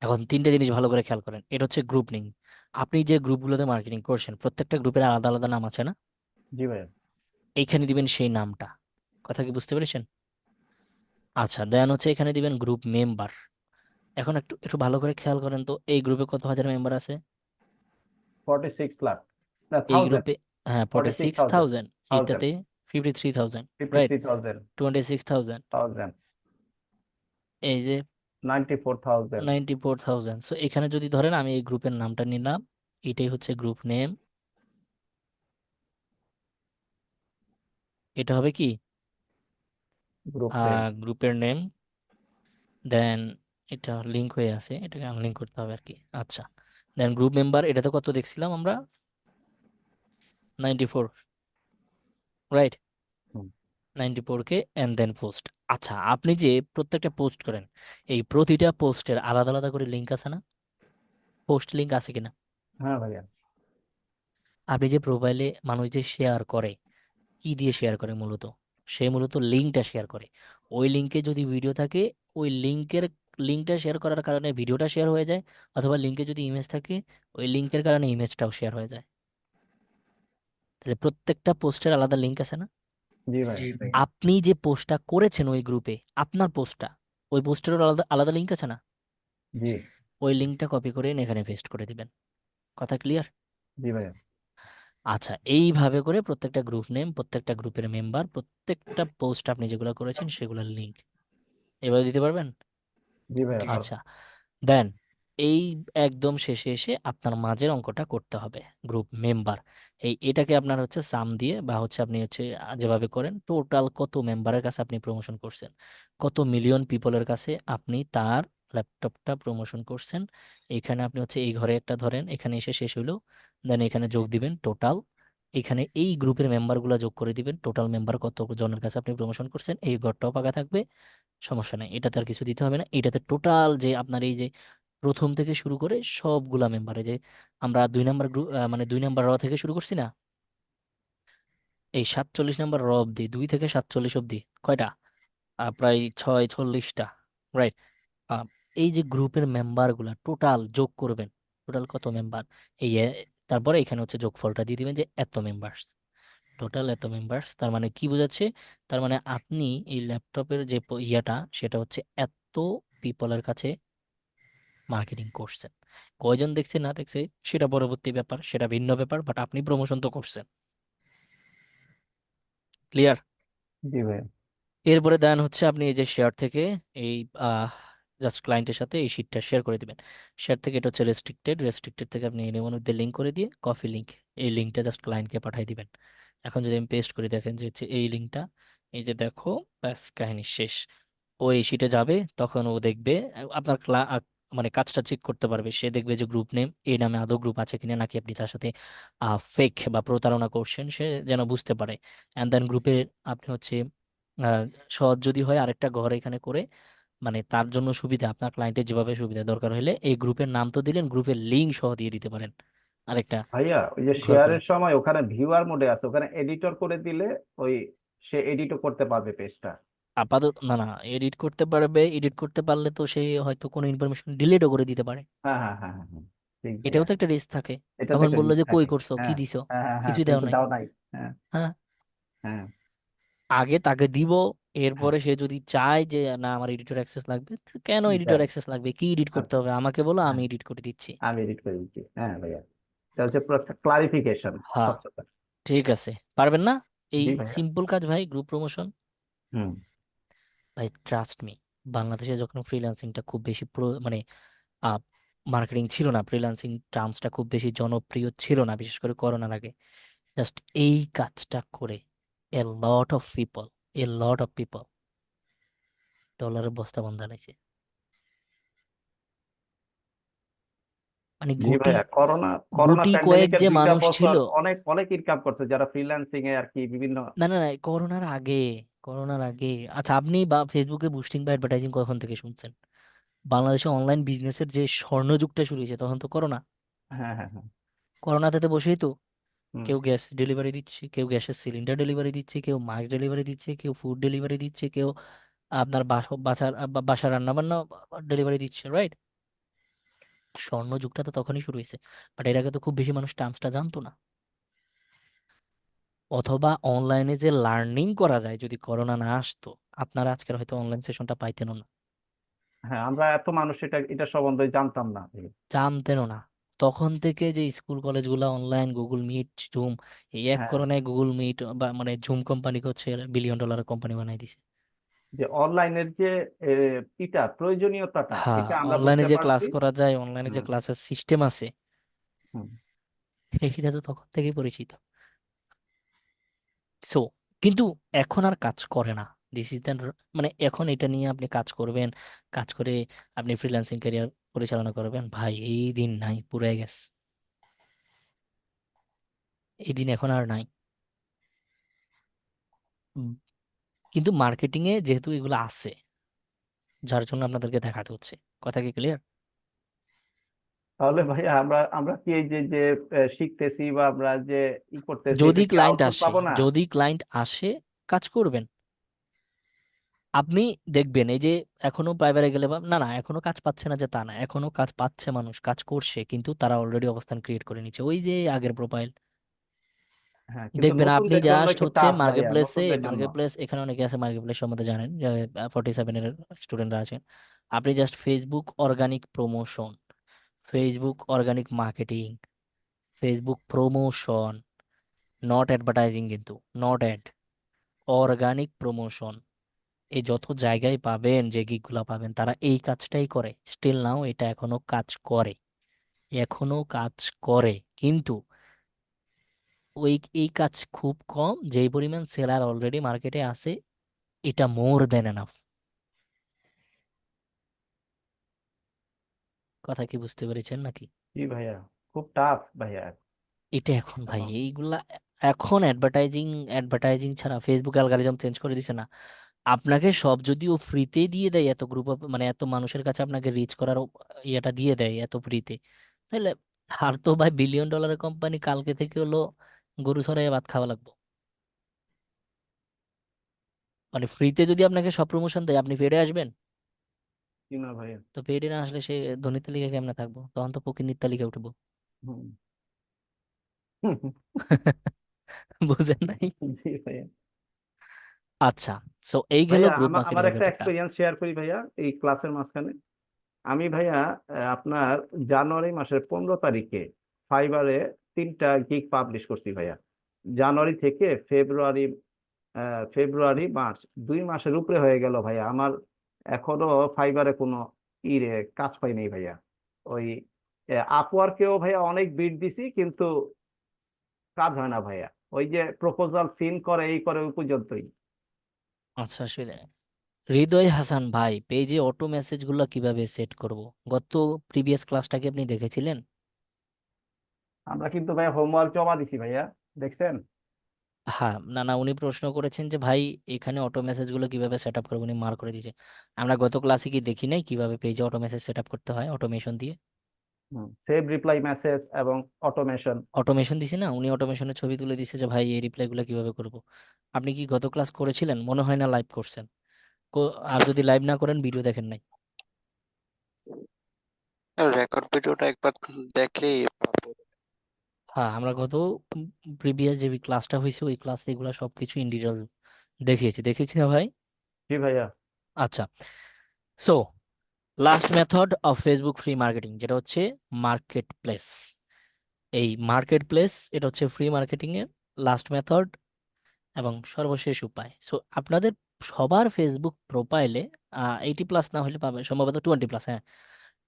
এখন তিনটে জিনিস ভালো করে খেয়াল করেন, এটা হচ্ছে গ্রুপ নেম। আপনি যে গ্রুপগুলোতে মার্কেটিং করছেন প্রত্যেকটা গ্রুপের আলাদা আলাদা নাম আছে না? জি ভাইয়া। এইখানে দিবেন সেই নামটা। কথা কি বুঝতে পেরেছেন? আচ্ছা, দেন হচ্ছে এখানে দিবেন গ্রুপ মেম্বার। এখন একটু একটু ভালো করে খেয়াল করেন তো, এই গ্রুপে কত হাজার মেম্বার আছে? 46 লাখ, না এই 1000, গ্রুপে, হ্যাঁ, 46,000, 46,000, 1000, এইটাতে 53,000, রাইট? 53,000, 26,000, 1000, এই যে 94,000। 94,000। সো এখানে যদি ধরেন আমি এই গ্রুপের নামটা নিলাম, এটাই হচ্ছে গ্রুপ নেম, এটা হবে কি গ্রুপ নেম। গ্রুপের নেম। দেন এটা লিংক হয়ে আছে, এটাকে আনলিঙ্ক করতে হবে আর কি। আচ্ছা, দেন গ্রুপ মেম্বার, এটা তো কত দেখছিলাম আমরা, 94, right? 94K, and then post. আচ্ছা, আপনি যে প্রত্যেকটা পোস্ট করেন, এই প্রতিটা পোস্টের আলাদা আলাদা করে লিংক আছে না? পোস্ট লিংক আছে কিনা? হ্যাঁ ভাইয়া। আপনি যে প্রোফাইলে মানুষ যে শেয়ার করে, কি দিয়ে শেয়ার করে মূলত? সে মূলত লিঙ্কটা শেয়ার করে। ওই লিঙ্কে যদি ভিডিও থাকে, ওই লিঙ্কটা শেয়ার করার কারণে ভিডিওটা শেয়ার হয়ে যায়, অথবা লিঙ্কে যদি ইমেজ থাকে, ওই লিঙ্কের কারণে ইমেজটাও শেয়ার হয়ে যায়। তাহলে প্রত্যেকটা পোস্টের আলাদা লিঙ্ক আছে না? জি ভাইয়া। আপনি যে পোস্টটা করেছেন ওই গ্রুপে, আপনার পোস্টটা, ওই পোস্টেরও আলাদা আলাদা লিঙ্ক আছে না? জি। ওই লিঙ্কটা কপি করে এনে এখানে পেস্ট করে দিবেন। কথা ক্লিয়ার? জি ভাইয়া। আচ্ছা, এইভাবে করে প্রত্যেকটা গ্রুপ নেম, প্রত্যেকটা গ্রুপের মেম্বার, প্রত্যেকটা পোস্ট আপনি যেগুলো করেছেন সেগুলোর লিঙ্ক এভাবে দিতে পারবেন? জি ভাইয়া, পারবো। আচ্ছা, দেন এই একদম শেষে এসে আপনার মাঝের অঙ্কটা করতে হবে, গ্রুপ মেম্বার। এটাকে আপনার হচ্ছে সাম দিয়ে, বা হচ্ছে আপনি হচ্ছে যেভাবে করেন, টোটাল কত মেম্বারের কাছে আপনি প্রমোশন করছেন, কত মিলিয়ন পিপলের কাছে আপনি তার ল্যাপটপটা প্রমোশন করছেন। এখানে আপনি হচ্ছে এই ঘরে একটা ধরেন, এখানে এসে শেষ হইলো, দেন এখানে যোগ দিবেন টোটাল, এখানে এই গ্রুপের মেম্বারগুলো যোগ করে দিবেন, টোটাল মেম্বার কত জনের কাছে আপনি প্রমোশন করছেন, এই ঘরটাও ফাঁকা থাকবে, সমস্যা নাই, এটাতে আর কিছু দিতে হবে না। এটাতে টোটাল যে আপনার এই যে প্রথম থেকে শুরু করে সবগুলা মেম্বারে, যে আমরা 2 নাম্বার গ্রুপ, মানে 2 নাম্বার র থেকে শুরু করছি না, এই 47 নাম্বার র অব্দি, 2 থেকে 47 অব্দি, কয়টা? প্রায় 46টা, রাইট? এই যে গ্রুপের মেম্বার গুলা টোটাল যোগ করবেন, টোটাল কত মেম্বার, এই তারপরে এখানে হচ্ছে যোগফলটা দিয়ে দিবেন যে এত মেম্বার্স, টোটাল এত মেম্বার্স। তার মানে কি বোঝাচ্ছে? তার মানে আপনি এই ল্যাপটপের যে ইয়াটা, সেটা হচ্ছে এত পিপলের কাছে মার্কেটিং করছেন। কয়জন দেখছে না দেখছে সেটা পরবর্তী ব্যাপার, সেটা ভিন্ন ব্যাপার, বাট আপনি প্রমোশন তো করছেন। ক্লিয়ার? জি ভাইয়া। এরপরে দেন হচ্ছে আপনি এই যে শেয়ার থেকে এই জাস্ট ক্লায়েন্টের সাথে এই শিটটা শেয়ার করে দিবেন। শেয়ার থেকে এটা হচ্ছে রেস্ট্রিক্টেড থেকে আপনি এনিওয়ান উইথ লিঙ্ক করে দিয়ে কপি লিঙ্ক, এই লিঙ্কটা জাস্ট ক্লায়েন্টকে পাঠিয়ে দিবেন। এখন যদি আমি পেস্ট করি, দেখেন যে হচ্ছে এই লিঙ্কটা, এই যে দেখো, ব্যাস কাহিনী শেষ। ও এই শিটে যাবে, তখন ও দেখবে আপনার মানে কাজটা চেক করতে পারবে, সে দেখবে যে গ্রুপ নেম এই নামে আদৌ গ্রুপ আছে কিনা, নাকি আপনি তার সাথে ফেক বা প্রতারণা করছেন, সে যেন বুঝতে পারে। অ্যান্ড দেন গ্রুপে আপনি হচ্ছে আহ, সহজ যদি হয় আরেকটা ঘর এখানে করে, মানে তার জন্য সুবিধা, আপনার ক্লায়েন্টের যেভাবে সুবিধা দরকার হলে এই গ্রুপের নাম তো দিলেন, গ্রুপের লিঙ্ক সহ দিয়ে দিতে পারেন আরেকটা ভাইয়া, ওই যে ঘর করে। শেয়ারের সময় ওখানে ভিউয়ার মোডে আছে, ওখানে এডিটর করে দিলে ওই সে এডিটও করতে পারবে পেজটা। আপাতত না, না, এডিট করতে পারবে, এডিট করতে পারলে তো সে হয়তো কোনো ইনফরমেশন ডিলিটও করে দিতে পারে। হ্যাঁ হ্যাঁ হ্যাঁ হ্যাঁ হ্যাঁ। ঠিক এটাও ভাইয়া। তো একটা রিস্ক থাকে। এটা তো তখন একটা বললো রিস্ক যে কই থাকে। করছো, কি হ্যাঁ দিছো, হ্যাঁ হ্যাঁ হ্যাঁ, কিছুই তুমি দেও তো নাই। দাও নাই। হ্যাঁ হ্যাঁ, হ্যাঁ আগে তাকে দিব, হ্যাঁ, এরপরে সে যদি চায় যে না আমার এডিটর অ্যাক্সেস লাগবে, তো কেন এডিটর দেন। অ্যাক্সেস লাগবে, কি এডিট করতে আচ্ছা, হবে আমাকে বলো, আমি হ্যাঁ, এডিট করে দিচ্ছি। আমি এডিট করে দিচ্ছি। হ্যাঁ ভাইয়া, এটা হচ্ছে পুরো ক্লারিফিকেশন, হ্যাঁ, স্বচ্ছতা। ঠিক আছে, পারবেন না এই জি ভাইয়া। সিম্পল কাজ ভাই, গ্রুপ প্রমোশন। হুম। ভাই ট্রাস্ট মি, বাংলাদেশে যখন ফ্রিল্যান্সিংটা খুব বেশি মানে মার্কেটিং ছিল না, ফ্রিল্যান্সিং টার্মসটা খুব বেশি জনপ্রিয় ছিল না, বিশেষ করে করোনার আগে, জাস্ট এই কাজটা করে a lot of people, a lot of people ডলারের বস্তা বন্ধ আনাইছে। মানে জি গুটি ভাইয়া, করোনা করোনা গুটি কয়েক প্যান্ডেমিকের যে 2টা মানুষ বছর ছিল। অনেক অনেক ইনকাম করছে যারা ফ্রিল্যান্সিং এ আর কি বিভিন্ন। না না না, করোনার আগে, করোনার আগে। আচ্ছা, আপনি বা ফেসবুকে বুস্টিং বা অ্যাডভার্টাইজিং কখন থেকে শুনছেন? বাংলাদেশে অনলাইন বিজনেসের যে স্বর্ণযুগটা শুরু হয়েছে তখন তো করোনা। হ্যাঁ হ্যাঁ হ্যাঁ। করোনাতে তো বসেই তো হুম। কেউ গ্যাস ডেলিভারি দিচ্ছে, কেউ গ্যাসের সিলিন্ডার ডেলিভারি দিচ্ছে, কেউ মাস্ক ডেলিভারি দিচ্ছে, কেউ ফুড ডেলিভারি দিচ্ছে, কেউ আপনার বাসার রান্না বান্না ডেলিভারি দিচ্ছে, রাইট? স্বর্ণযুগটা তো তখনই শুরু হয়েছে। বাট এর আগে তো খুব বেশি মানুষ টার্মসটা জানতো না। অথবা অনলাইনে যে লার্নিং করা যায়, যদি করোনা না আসতো, আপনারা আজকের হয়তো অনলাইন সেশনটা পাইতেনও না, হ্যাঁ, আমরা এত মানুষ এটা এটা সম্বন্ধে জানতাম না। জানতেনও না। তখন থেকে যে স্কুল কলেজগুলো অনলাইন, গুগল মিট, জুম, এই এক হ্যাঁ, করোনায় গুগল মিট বা মানে জুম কোম্পানিকে হচ্ছে বিলিয়ন ডলারের কোম্পানি বানাই দিছে। যে অনলাইনের যে এ, প্রয়োজনীয়তাটা হ্যাঁ, এটা আমরা অনলাইনে বুঝতে যে ক্লাস পারছি। করা যায়, অনলাইনে যে হুম, ক্লাসের সিস্টেম আছে, হুম। এটা তো তখন থেকেই পরিচিত। সো কিন্তু এখন আর কাজ করে না। দিস ইজ দ্য, মানে এখন এটা নিয়ে আপনি কাজ করবেন, কাজ করে আপনি ফ্রিল্যান্সিং ক্যারিয়ার পরিচালনা করবেন, ভাই এই দিন নাই, পুরাই গেছে। এই দিন এখন আর নাই। উম, কিন্তু মার্কেটিং এ যেহেতু এগুলো আছে, যার জন্য আপনাদেরকে দেখাতে হচ্ছে। কথা কি ক্লিয়ার? তাহলে ভাইয়া আমরা আমরা কি এই যে যে শিখতেছি বা আমরা যে করতেছি যদি এটা কি ক্লায়েন্ট আউটপুট আসে, পাবো না? যদি ক্লায়েন্ট আসে, কাজ করবেন। আপনি দেখবেন এই যে এখনো প্রাইভেটে গেলে বা না না, এখনো কাজ পাচ্ছে না যে তা না, এখনো কাজ পাচ্ছে, মানুষ কাজ করছে, কিন্তু তারা অলরেডি অবস্থান ক্রিয়েট করে নিচ্ছে, ওই যে আগের প্রোফাইল। হ্যাঁ, কিন্তু দেখবেন আপনি নতুনদের জন্য জাস্ট একটু হচ্ছে টাফ মার্কেট ভাইয়া, প্লেসে, নতুনদের জন্য। মার্কেট প্লেস এখানে অনেকে আছে মার্কেট প্লেস সম্বন্ধে জানেন, 47-এর স্টুডেন্টরা আছেন। আপনি just Facebook organic promotion, Facebook organic marketing, Facebook promotion, not advertising, কিন্তু নট অ্যাড, অর্গানিক প্রমোশন, এই যত জায়গায় পাবেন, যে গিগগুলা পাবেন, তারা এই কাজটাই করে। স্টিল নাও এটা এখনো কাজ করে, এখনো কাজ করে। কিন্তু ওই এই কাজ খুব কম, যেই পরিমাণ সেলার অলরেডি মার্কেটে আছে, এটা মোর দেন এনাফ। কথা কি বুঝতে পেরেছেন নাকি? জি ভাইয়া, খুব টাফ ভাইয়া এটা এখন ভাই এখন। এইগুলা, এখন অ্যাডভার্টাইজিং, অ্যাডভার্টাইজিং ছাড়া ফেসবুক অ্যালগোরিদম চেঞ্জ করে দিছে না। আপনাকে সব যদিও ফ্রিতে দিয়ে দেয়, এত গ্রুপ অফ মানে এত মানুষের কাছে আপনাকে রিচ করার ইয়েটা দিয়ে দেয় এত ফ্রিতে, তাহলে আর তো ভাই বিলিয়ন ডলারের কোম্পানি, কালকে থেকে হলো গরু সরাইয়ে ভাত খাওয়া লাগবে। মানে ফ্রিতে যদি আপনাকে সব প্রমোশন দেয়, আপনি পেডে আসবেন? কি না ভাইয়া। তো পেডে না আসলে সে ধনীর তালিকায় কেমনে থাকবো, তখন তো ফকিন্নির তালিকায় উঠবো। হুম। বুঝেন নাই? জি ভাইয়া। আচ্ছা, সো এই গেল ভাইয়া গ্রুপ আমার আমার মার্কেটিং এর একটা ব্যাপারটা। এক্সপিরিয়েন্স শেয়ার করি ভাইয়া এই ক্লাসের মাঝখানে। আমি ভাইয়া আপনার জানুয়ারি মাসের 15 তারিখে ফাইবারে 3টা গিগ পাবলিশ করছি ভাইয়া। জানুয়ারি থেকে ফেব্রুয়ারি, ফেব্রুয়ারি মার্চ 2 মাসের উপরে হয়ে গেল ভাইয়া আমার, এখনো ফাইবারে কোনো ইরে কাজ পাই নাই ভাইয়া। ওই আপওয়ার্কেও ভাইয়া অনেক বিড দিছি, কিন্তু কাজ হয় না ভাইয়া। ওই যে প্রপোজাল সিন করে এই করে ওই পর্যন্তই। আচ্ছা, আসলে হৃদয় হাসান ভাই, পেজে অটো মেসেজ গুলো কিভাবে সেট করব? গত প্রিভিয়াস ক্লাসটা কি আপনি দেখেছিলেন? আমরা কিন্তু ভাইয়া হোমওয়ার্ক জমা দিছি ভাইয়া, দেখছেন? হ্যাঁ, না না, উনি প্রশ্ন করেছেন যে ভাই এখানে অটো মেসেজ গুলো কিভাবে সেট আপ করবো, উনি মার্ক করে দিয়েছে। আমরা গত ক্লাসে কি দেখি নাই কিভাবে পেজে অটো মেসেজ সেট আপ করতে হয় অটোমেশন দিয়ে? সেভ রিপ্লাই মেসেজ এবং অটোমেশন। অটোমেশন দিছি না, উনি অটোমেশনের ছবি তুলে দিছে যে ভাই এই রিপ্লাই গুলো কিভাবে করব। আপনি কি গত ক্লাস করেছিলেন? মনে হয় না লাইভ করছেন। আর যদি লাইভ না করেন, ভিডিও দেখেন নাই। রেকর্ড ভিডিওটা একবার দেখলেই পাবো। হ্যাঁ, আমরা গত প্রিভিয়াস যে ক্লাসটা হয়েছে ওই ক্লাসে এগুলা সবকিছু ইন ডিটেল দেখিয়েছি না ভাই? জি ভাইয়া। আচ্ছা, so last method of Facebook free marketing যেটা হচ্ছে মার্কেট প্লেস। এই মার্কেট প্লেস এটা হচ্ছে ফ্রি মার্কেটিং এর লাস্ট মেথড এবং সর্বশেষ উপায়। সো আপনাদের সবার ফেসবুক প্রোফাইলে 80+ না হলে পাবেন, সম্ভবত 20+, হ্যাঁ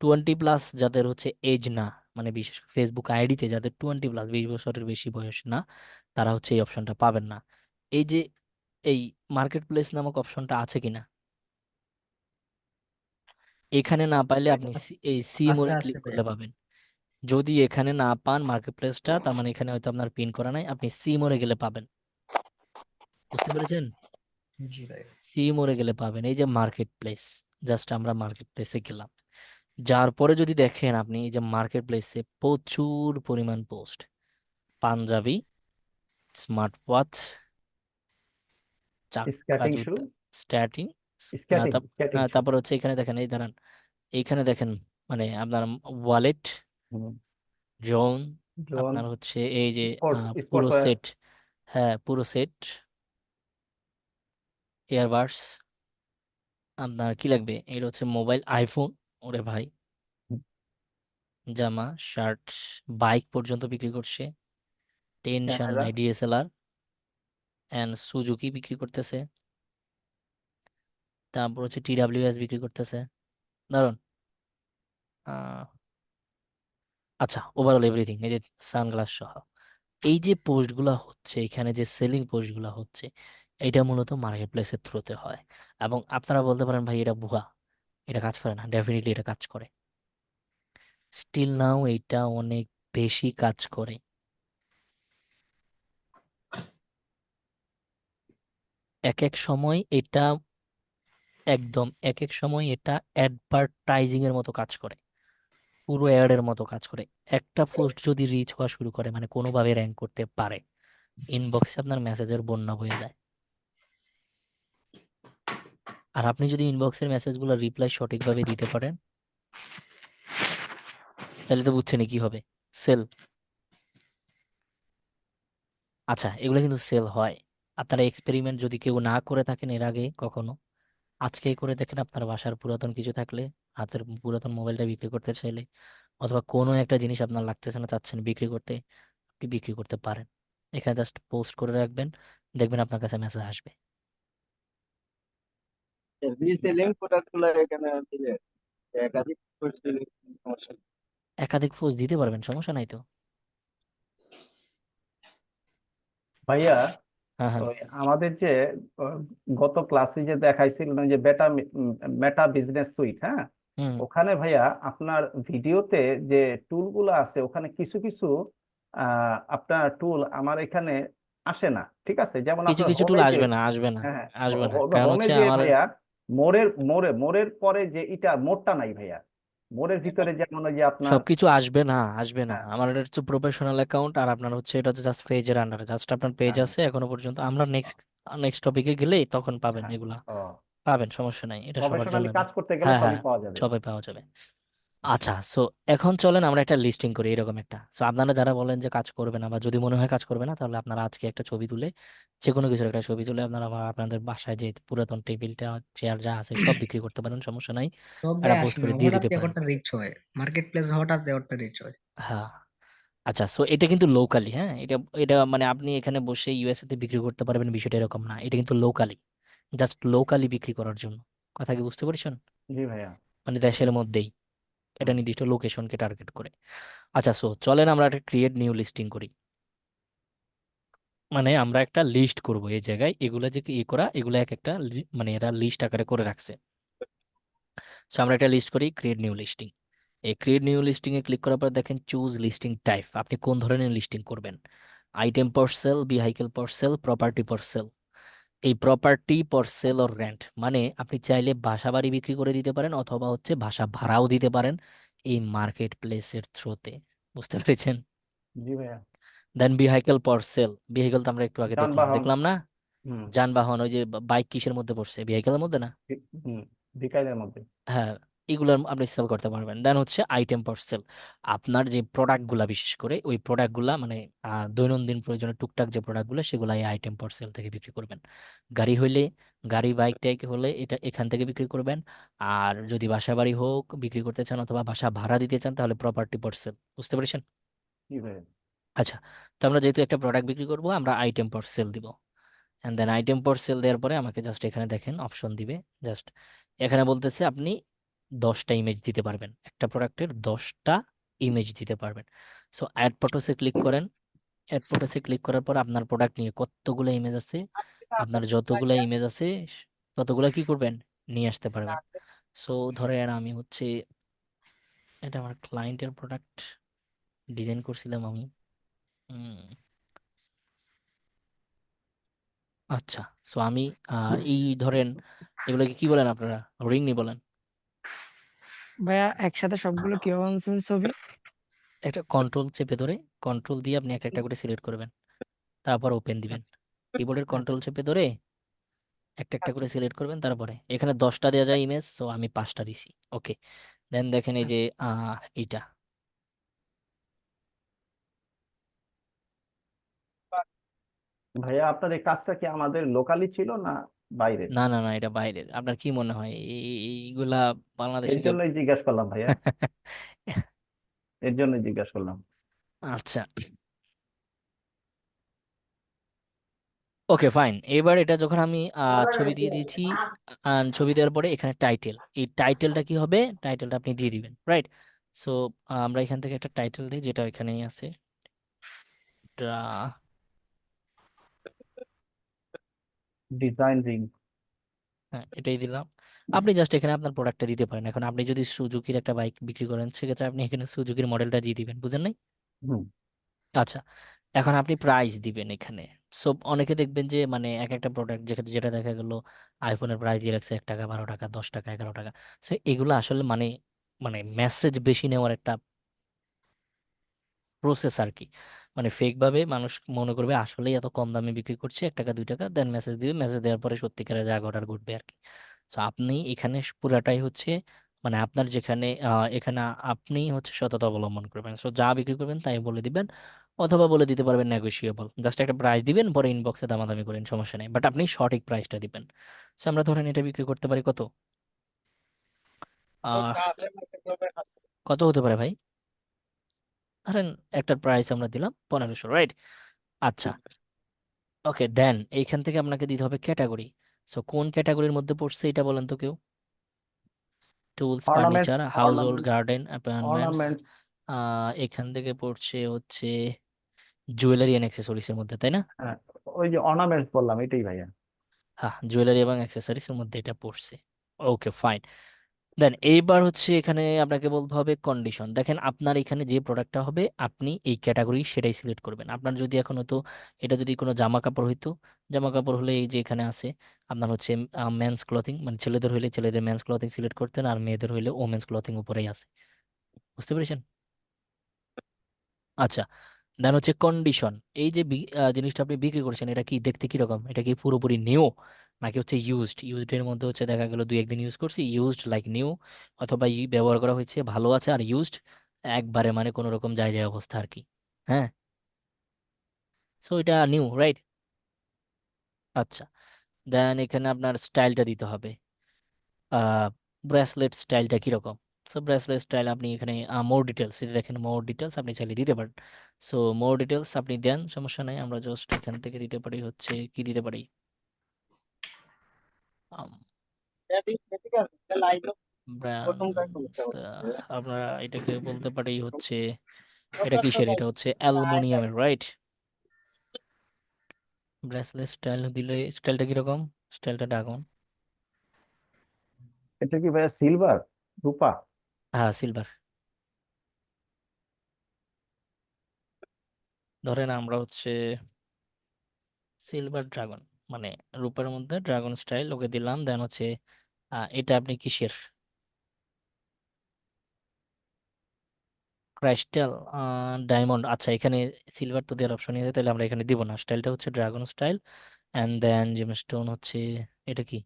20+ যাদের হচ্ছে এজ না, মানে বিশেষ ফেসবুক আইডিতে যাদের 20+, 20 বছরের বেশি বয়স না, তারা হচ্ছে এই অপশনটা পাবেন না। এই যে এই মার্কেট প্লেস নামক অপশনটা আছে কিনা, এখানে না পাইলে আপনি এই সি আছে মোড়ে আছে ক্লিক ভাইয়া। করলে পাবেন। যদি এখানে না পান মার্কেট প্লেসটা, তার মানে এখানে হয়তো আপনার পিন করা নাই, আপনি সি মোড়ে গেলে পাবেন। বুঝতে পেরেছেন? জি ভাই। সি মোড়ে গেলে পাবেন এই যে মার্কেট প্লেস। জাস্ট আমরা মার্কেট প্লেসে গেলাম, যার পরে যদি দেখেন আপনি এই যে মার্কেট প্লেসে প্রচুর পরিমাণ পোস্ট, পাঞ্জাবি, স্মার্ট ওয়াচ, চাক্কা স্কেটিং শু, জুতা, স্ট্যাটিং, স্কেটিং স্কেটিং শু। তারপর হচ্ছে এখানে দেখেন, এই দাঁড়ান, এইখানে দেখেন, মানে আপনার ওয়ালেট, হুম। জোন, জন, আপনার হচ্ছে এই যে স্পোর্টস পুরো স্পোর্টস ওয়্যার। সেট, হ্যাঁ পুরো সেট, ইয়ারবাডস, আপনার কি লাগবে, এটা হচ্ছে মোবাইল, আইফোন, ওরে ভাই, জামা, শার্ট, বাইক পর্যন্ত বিক্রি করছে, টেনশন ক্যামেরা। নাই, ডিএসএলআর এন্ড সুজুকি বিক্রি করতেছে, তারপর হচ্ছে টিডাব্লিউএস বিক্রি করতেছে, দারুন। আহ, আচ্ছা, ওভারঅল এভরিথিং, এই যে সানগ্লাস সহ এই যে পোস্টগুলা হচ্ছে, এখানে যে সেলিং পোস্টগুলা হচ্ছে, এটা মূলত মার্কেট প্লেসের থ্রুতে হয়। এবং আপনারা বলতে পারেন ভাই এটা ভুয়া, এটা কাজ করে না, ডেফিনেটলি এটা কাজ করে। স্টিল নাও এটা অনেক বেশি কাজ করে। এক এক সময় এটা একদম এক এক সময় এটা অ্যাডভার্টাইজিং এর মতো কাজ করে, পুরো অ্যাড এর মতো কাজ করে। একটা পোস্ট যদি রিচ হওয়া শুরু করে, মানে কোনোভাবে র্যাঙ্ক করতে পারে, ইনবক্সে আপনার মেসেজের বন্যা বয়ে যায়। আর আপনি যদি ইনবক্সের মেসেজগুলো রিপ্লাই সঠিকভাবে দিতে পারেন, তাহলে তো বুঝছেনই কি হবে, সেল। আচ্ছা, এগুলো কিন্তু সেল হয়। আপনারা এক্সপেরিমেন্ট যদি কেউ না করে থাকেন এর আগে কখনো, আজকেই করে দেখেন। আপনার বাসার পুরাতন কিছু থাকলে, হাতের পুরাতন মোবাইলটা বিক্রি করতে চাইলে, অথবা কোনো একটা জিনিস আপনার লাগতেছে না, চাচ্ছেন বিক্রি করতে, আপনি বিক্রি করতে পারেন। এখানে জাস্ট পোস্ট করে রাখবেন, দেখবেন আপনার কাছে মেসেজ আসবে। রিসেলিং প্রোডাক্ট গুলো এখানে দিলে একাধিক পোস্ট দিলে সমস্যা নেই। একাধিক পোস্ট দিতে পারবেন, সমস্যা নাই তো। ভাইয়া, হ্যাঁ হ্যাঁ। ওই আমাদের যে আহ, গত ক্লাসে যে দেখাইছিল না যে মেটা বিজনেস সুইট, হ্যাঁ, হুম। ওখানে ভাইয়া আপনার ভিডিওতে যে টুল গুলো আছে ওখানে কিছু কিছু আপনার টুল আমার এখানে আসে না, ঠিক আছে? যেমন কিছু আপনার কিছু টুল হোমে যে, আসবে না, আসবে না, হ্যাঁ, আসবে না, কারণ হোমে হচ্ছে যে আমার, ভাইয়া মোরের পরে যে এটা মোড়টা নাই ভাইয়া, মোড়ের ভিতরে যেমন ওই যে আপনার, সবকিছু আসবে না, আসবে না। হ্যাঁ, আমার এটা হচ্ছে প্রফেশনাল অ্যাকাউন্ট, আর আপনার হচ্ছে এটা তো জাস্ট পেজের আন্ডারে, জাস্ট আপনার পেজ হ্যাঁ, আছে এখনো পর্যন্ত। আমরা নেক্সট নেক্সট টপিকে গেলেই তখন পাবেন হ্যাঁ, এগুলা, ও, পাবেন, সমস্যা নাই, এটা সবার জন্য প্রফেশনালি না। কাজ করতে গেলে হ্যাঁ সবই হ্যাঁ, পাওয়া যাবে। সবাই পাওয়া যাবে। আচ্ছা, সো এখন চলেন আমরা একটা লিস্টিং করি এরকম একটা। সো আপনারা যারা বলেন যে কাজ করবে না, বা যদি মনে হয় কাজ করবে না, তাহলে আপনারা আজকে একটা ছবি তুলে, যে কোনো কিছুর একটা ছবি তুলে আপনারা আপনাদের বাসায় যে পুরাতন টেবিলটা, চেয়ার যা আছে সব বিক্রি করতে পারেন, সমস্যা নাই। সব এটা গায়ে পোস্ট আসে না, করে দিয়ে হঠাৎ দিতে পারেন। একটা রিচ হয়, মার্কেট প্লেস হঠাৎ একটা রিচ হয়। হ্যাঁ। আচ্ছা, সো এটা কিন্তু লোকালি, হ্যাঁ, এটা এটা মানে আপনি এখানে বসে ইউএসএ তে বিক্রি করতে পারবেন, বিষয়টা এরকম না। এটা কিন্তু লোকালি, জাস্ট লোকালি বিক্রি করার জন্য। কথা কি বুঝতে পারছেন? জি ভাইয়া। মানে দেশের মধ্যেই, এটা হুম। নির্দিষ্ট লোকেশনকে টার্গেট করে। আচ্ছা, সো চলেন আমরা একটা ক্রিয়েট নিউ লিস্টিং করি। মানে আমরা একটা লিস্ট করব এই জায়গায়, এগুলা যে ই করা, এগুলা এক একটা মানে এরা লিস্ট আকারে করে রাখছে। সো আমরা একটা লিস্ট করি, ক্রিয়েট নিউ লিস্টিং। এই ক্রিয়েট নিউ লিস্টিং এ ক্লিক করার পর দেখেন চুজ লিস্টিং টাইপ, আপনি কোন ধরনের লিস্টিং করবেন। আইটেম পর সেল, ভেহিকল পর সেল, প্রপার্টি পর সেল। এই প্রপার্টি পর সেল অর রেন্ট মানে আপনি চাইলে বাসা বাড়ি বিক্রি করে দিতে পারেন, অথবা হচ্ছে বাসা ভাড়াও দিতে পারেন এই মার্কেট প্লেসের থ্রুতে। বুঝতে পেরেছেন? জি ভাইয়া। দেন ভেহিকল পর সেল, ভেহিকল তো আমরা একটু আগে দেখলাম যানবাহন। দেখলাম না? হুম। যানবাহন, ওই যে বাইক কিসের মধ্যে পড়ছে, ভেহিকলের মধ্যে না? হুম, বিকালের মধ্যে। হ্যাঁ, এগুলোর আপনি সেল করতে পারবেন। দেন হচ্ছে আইটেম পর সেল, আপনার যে প্রোডাক্টগুলা, বিশেষ করে ওই প্রোডাক্টগুলা মানে দৈনন্দিন প্রয়োজনে টুকটাক যে প্রোডাক্টগুলো সেগুলো এই আইটেম পর সেল থেকে বিক্রি করবেন। গাড়ি হইলে, গাড়ি বাইক টাইক হলে এটা এখান থেকে বিক্রি করবেন। আর যদি বাসা বাড়ি হোক বিক্রি করতে চান অথবা বাসা ভাড়া দিতে চান তাহলে প্রপার্টি পর সেল। বুঝতে পেরেছেন? জি ভাইয়া। আচ্ছা, তো আমরা যেহেতু একটা প্রোডাক্ট বিক্রি করব, আমরা আইটেম পর সেল দিব। এন্ড দেন আইটেম পর সেল দেওয়ার পরে আমাকে জাস্ট এখানে দেখেন অপশন দিবে। জাস্ট এখানে বলতেছে আপনি 10টা ইমেজ দিতে পারবেন, একটা প্রোডাক্টের 10টা ইমেজ দিতে পারবেন। সো অ্যাড ফটোসে ক্লিক করেন। অ্যাড ফটোসে ক্লিক করার পর আপনার প্রোডাক্ট নিয়ে কতগুলো ইমেজ আছে, আপনার যতগুলো ইমেজ আছে ততগুলো কি করবেন, নিয়ে আসতে পারবেন। সো ধরেন আমি হচ্ছে, এটা আমার ক্লায়েন্টের প্রোডাক্ট ডিজাইন করছিলাম আমি। উম, আচ্ছা, সো আমি এই ধরেন, এগুলোকে কি বলেন আপনারা, রিং নি বলেন? ভাইয়া একসাথে সবগুলো কিভাবে আনছেন ছবি? একটা কন্ট্রোল চেপে ধরে, কন্ট্রোল দিয়ে আপনি একটা একটা করে সিলেক্ট করবেন, তারপর ওপেন দিবেন। কিবোর্ডের কন্ট্রোল আচ্ছা চেপে ধরে একটা একটা করে সিলেক্ট করবেন, তারপরে এখানে 10টা দেওয়া যায় ইমেজ, সো আমি 5টা দিছি। ওকে, দেন দেখেন এই যে আচ্ছা। এইটা। ভাইয়া আপনার এই কাজটা কি আমাদের লোকালি ছিল না বাইরে? না না না, এটা বাইরের। আপনার কি মনে হয় এইগুলা বাংলাদেশে এর কেউ? জন্যই জিজ্ঞাসা করলাম ভাইয়া, এর জন্যই জিজ্ঞাসা করলাম। আচ্ছা, ওকে ফাইন। এবার এটা যখন আমি ছবি দিয়ে দিয়েছি, ছবি দেওয়ার পরে এখানে টাইটেল, এই টাইটেলটা কি হবে, টাইটেলটা আপনি দিয়ে দিবেন, রাইট? সো আমরা এখান থেকে একটা টাইটেল দিই যেটা এখানেই আছে। Design ring. হ্যাঁ, এটাই দিলাম। আপনি জাস্ট এখানে আপনার প্রোডাক্টটা দিতে পারেন। এখন আপনি যদি সুজুকির একটা বাইক বিক্রি করেন সেক্ষেত্রে আপনি এখানে সুজুকির মডেলটা দিয়ে দিবেন, বুঝেন নাই? হুম। আচ্ছা, এখন আপনি প্রাইস দিবেন এখানে। সো অনেকে দেখবেন যে মানে এক একটা প্রোডাক্ট যেটা যেটা দেখা গেল আইফোনের প্রাইস দিয়ে রাখছে 1 টাকা, 12 টাকা, 10 টাকা, 11 টাকা। সো এগুলো আসলে মানে মানে মেসেজ বেশি নেওয়ার একটা প্রসেস আর কি। মানে ফেক ভাবে মানুষ মনে করবে আসলেই এত কম দামে বিক্রি করছে, 1 টাকা 2 টাকা, দেন মেসেজ দিবে, মেসেজ দেওয়ার পরে সত্যিকারের যা ঘটার ঘটবে আর কি। তো আপনি এখানে পুরাটাই হচ্ছে মানে আপনার যেখানে এখানে আপনি হচ্ছে সততা অবলম্বন করবেন। সো যা বিক্রি করবেন তাই বলে দিবেন, অথবা বলে দিতে পারবেন নেগোশিয়েবল, জাস্ট একটা প্রাইস দিবেন, পরে ইনবক্সে দামাদামি করেন, সমস্যা নেই, বাট আপনি সঠিক প্রাইসটা দিবেন। সো আমরা ধরেন এটা বিক্রি করতে পারি কত, আহ কত হতে পারে ভাই? ধরেন একটার প্রাইস আমরা দিলাম 1500, রাইট? আচ্ছা, ওকে, দেন এইখান থেকে আপনাকে দিতে হবে ক্যাটাগরি। সো কোন ক্যাটাগরির মধ্যে পড়ছে এটা বলেন তো কেউ? Tools, ornaments, furniture, house hold, ornaments, garden, apartments. Ornaments. এখান থেকে পড়ছে হচ্ছে জুয়েলারি অ্যান্ড অ্যাক্সেসরিজ এর মধ্যে, তাই না? হ্যাঁ, ওই যে অর্নামেন্টস বললাম এটাই ভাইয়া। হ্যাঁ, জুয়েলারি এবং অ্যাক্সেসরিজ এর মধ্যে এটা পড়ছে। Okay fine. দেন এইবার হচ্ছে এখানে আপনাকে বলতে হবে কন্ডিশন। দেখেন আপনার এখানে যে প্রোডাক্টটা হবে আপনি এই ক্যাটাগরি সেটাই সিলেক্ট করবেন। আপনার যদি এখন হতো এটা যদি কোনো জামা কাপড় হইতো, জামা কাপড় হলে এই যে এখানে আছে আপনার হচ্ছে মেন্স ক্লথিং, মানে ছেলেদের হইলে ছেলেদের মেন্স ক্লথিং সিলেক্ট করতেন, আর মেয়েদের হইলে ওমেন্স ক্লথিং উপরেই আছে। বুঝতে পেরেছেন? আচ্ছা, দেন হচ্ছে কন্ডিশন। এই যে জিনিসটা আপনি বিক্রি করছেন এটা কি দেখতে কিরকম, এটা কি পুরোপুরি নিউ নাকি হচ্ছে ইউজড? ইউজড এর মধ্যে হচ্ছে দেখা গেল 2 1 দিন ইউজ করছি, ইউজড লাইক নিউ, অথবা ব্যবহার করা হয়েছে ভালো আছে, আর ইউজড একবারে মানে কোনো রকম যায় যায় অবস্থা আর কি। হ্যাঁ, সো এটা নিউ, রাইট? আচ্ছা, দেন এখানে আপনার স্টাইলটা দিতে হবে। ব্রেসলেট স্টাইলটা কিরকম? সো ব্রেসলেট স্টাইল আপনি এখানে মোর ডিটেলস, যদি দেখেন মোর ডিটেলস আপনি চাইলে দিতে পারেন। সো মোর ডিটেলস আপনি দেন, সমস্যা নাই। আমরা জাস্ট এখান থেকে দিতে পারি হচ্ছে কি দিতে পারি, ব্র্যান্ডস, আমরা এটাকে বলতে পারি হচ্ছে এটা কিসের, এটা হচ্ছে অ্যালুমিনিয়ামের, রাইট? ব্রেসলেট স্টাইল দিলে স্টাইলটা কিরকম, স্টাইলটা ডাকুন। এটা কি ভাইয়া সিলভার, রূপা? হ্যাঁ, সিলভার। ধরেন আমরা হচ্ছে সিলভার ড্রাগন, মানে রূপার মধ্যে ড্রাগন স্টাইল ওকে দিলাম। দেন হচ্ছে এটা আপনি কিসের, ক্রাইস্টাল, ডায়মন্ড। আচ্ছা, এখানে সিলভার তো দেওয়ার অপশন আছে, তাহলে আমরা এখানে দিব না। স্টাইলটা হচ্ছে dragon style, and then gemstone হচ্ছে এটা কি,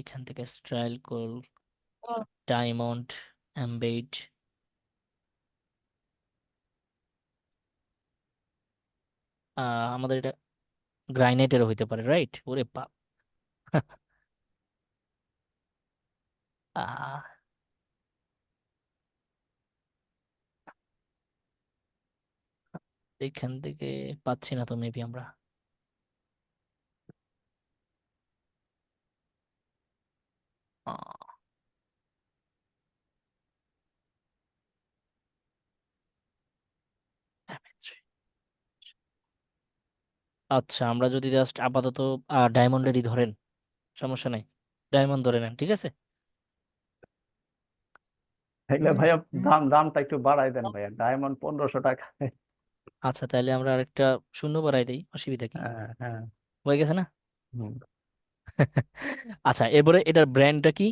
এখান থেকে স্টাইল কল ডায়মন্ড, এমবেড, আমাদের এটা গ্রাইনেটেরও হইতে পারে, রাইট? ওরে বাপ! আহ, এখান থেকে পাচ্ছি না তো, মেবি আমরা আহ, আচ্ছা, আমরা যদি জাস্ট আপাতত ডায়মন্ডেরই ধরেন, সমস্যা নাই, ডায়মন্ড ধরে নেন, ঠিক আছে? তাইলে ভাইয়া দামটা একটু বাড়াই দেন ভাইয়া, ডায়মন্ড 1500 টাকা। আচ্ছা, তাহলে আমরা আরেকটা শূন্য বাড়াই দেই, অসুবিধা কি? হ্যাঁ, হ্যাঁ। হয়ে গেছে না? হুম। আচ্ছা, এরপরে এটার ব্র্যান্ডটা কি?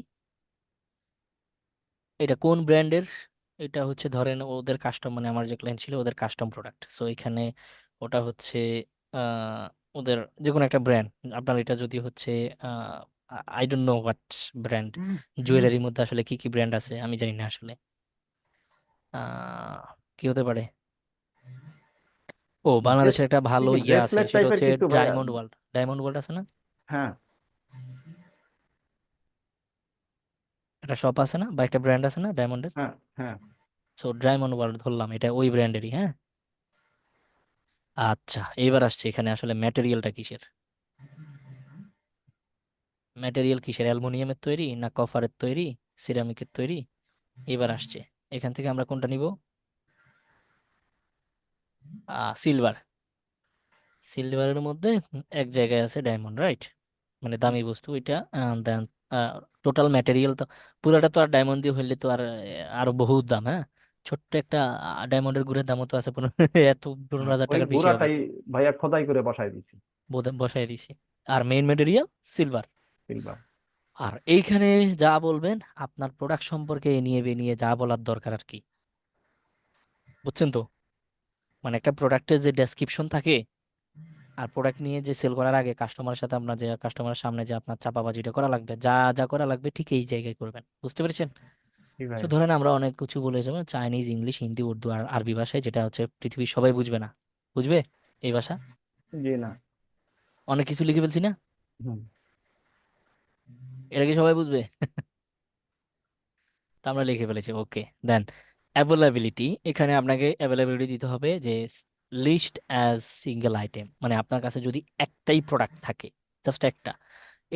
এটা কোন ব্র্যান্ডের? এটা হচ্ছে ধরেন ওদের কাস্টম, মানে আমার যে ক্লায়েন্ট ছিল ওদের কাস্টম প্রোডাক্ট, সো এখানে ওটা হচ্ছে আহ, ওদের যে কোনো একটা ব্র্যান্ড। আপনার এটা যদি হচ্ছে I don't know what brand, জুয়েলারির মধ্যে আসলে কি কি ব্র্যান্ড আছে আমি জানি না আসলে। আহ, কি হতে পারে? ও, বাংলাদেশের একটা ভালো ইয়ে আছে, ব্রেসলেট সেটা টাইপের হচ্ছে কিছু ভাইয়া। Diamond world. ডায়মন্ড ওয়ার্ল্ড আছে না? হ্যাঁ, একটা শপ আছে না, বা একটা ব্র্যান্ড আছে না ডায়মন্ডের? হ্যাঁ, হ্যাঁ। সো ডায়মন্ড ওয়ার্ল্ড ধরলাম, এটা ওই ব্র্যান্ডেরই, হ্যাঁ। আচ্ছা, এবার আসছে এখানে আসলে ম্যাটেরিয়ালটা কিসের। ম্যাটেরিয়াল কিসের, অ্যালুমিনিয়ামের তৈরি না কপারের তৈরি, সিরামিকের তৈরি? এবার আসছে, এখান থেকে আমরা কোনটা নিব? সিলভার। সিলভারের মধ্যে এক জায়গায় আছে ডায়মন্ড, রাইট? মানে দামি বস্তু এটা। দেন টোটাল ম্যাটেরিয়াল তো পুরোটা তো আর ডায়মন্ড দিয়ে হইলে তো আর আরো বহুত দাম, হ্যাঁ। ছোট্ট একটা ডায়মন্ডের গুড়ের দামও তো আছে এত 15,000 ওই টাকার বেশি হবে। গুড়াটাই ভাইয়া খোদাই করে বসাই দিছি। বসাই দিছি। আর মেইন ম্যাটেরিয়াল সিলভার। সিলভার। আর এইখানে যা বলবেন আপনার প্রোডাক্ট সম্পর্কে এ নিয়ে বেনিয়ে যা বলার দরকার আর কি, বুঝছেন তো? মানে একটা প্রোডাক্টের যে ডেসক্রিপশন থাকে, আর প্রোডাক্ট নিয়ে যে সেল করার আগে কাস্টমারের সাথে আপনার যে কাস্টমারের সামনে যে আপনার চাপাবাজিটা করা লাগবে, যা যা করা লাগবে ঠিক এই জায়গায় করবেন, বুঝতে পেরেছেন? জি তো ভাইয়া। ধরেন আমরা অনেক কিছু বলে যাবো চাইনিজ, ইংলিশ, হিন্দি, উর্দু আর আরবি ভাষায়, যেটা হচ্ছে পৃথিবীর সবাই বুঝবে না। বুঝবে এই ভাষা? জি না। অনেক কিছু লিখে ফেলছি না? হুম। এটা কি সবাই বুঝবে? তা আমরা লিখে ফেলেছি, ওকে। দেন অ্যাভেলেবিলিটি, এখানে আপনাকে অ্যাভেলেবিলিটি দিতে হবে যে লিস্ট অ্যাজ সিঙ্গেল আইটেম, মানে আপনার কাছে যদি একটাই প্রোডাক্ট থাকে, জাস্ট একটা।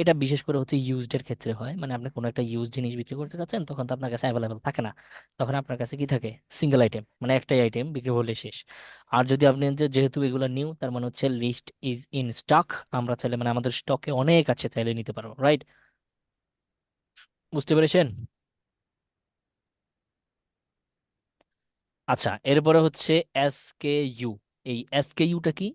এটা বিশেষ করে হচ্ছে ইউজড এর ক্ষেত্রে হয়, মানে আপনি কোনো একটা ইউজ জিনিস বিক্রি করতে চাচ্ছেন, তখন তো আপনার কাছে অ্যাভেলেবল থাকে না। তখন আপনার কাছে কি থাকে? সিঙ্গেল আইটেম, মানে একটাই আইটেম বিক্রি হলে শেষ। আর যদি আপনি যেহেতু এগুলো নিউ, তার মানে হচ্ছে লিস্ট ইজ ইন স্টক, আমরা চাইলে মানে আমাদের স্টকে অনেক আছে, চাইলে নিতে পারবো, রাইট? বুঝতে পেরেছেন? আচ্ছা, এরপরে হচ্ছে এসকেইউ। এই এসকেইউটা কি?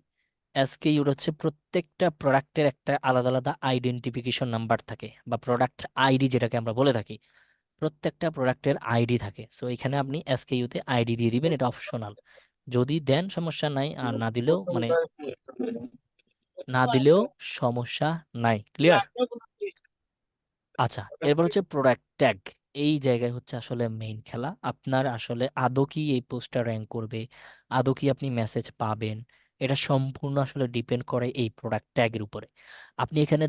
এসকেইউটা হচ্ছে প্রত্যেকটা প্রোডাক্টের একটা আলাদা আলাদা আইডেন্টিফিকেশন নাম্বার থাকে, বা প্রোডাক্ট আইডি যেটাকে আমরা বলে থাকি। প্রত্যেকটা প্রোডাক্টের আইডি থাকে, সো এখানে আপনি এসকেইউতে আইডি দিয়ে দিবেন, এটা অপশনাল। যদি দেন সমস্যা নাই, আর না দিলেও মানে না দিলেও সমস্যা নাই, ক্লিয়ার? আচ্ছা, এরপর হচ্ছে প্রোডাক্ট ট্যাগ। এই জায়গায় হচ্ছে আসলে মেইন খেলা, আপনার আসলে আদৌ কি এই পোস্টটা র্যাঙ্ক করবে, আদৌ কি আপনি মেসেজ পাবেন, এটা সম্পূর্ণ আসলে ডিপেন্ড করে এই প্রোডাক্ট ট্যাগের উপরে। আপনি এখানে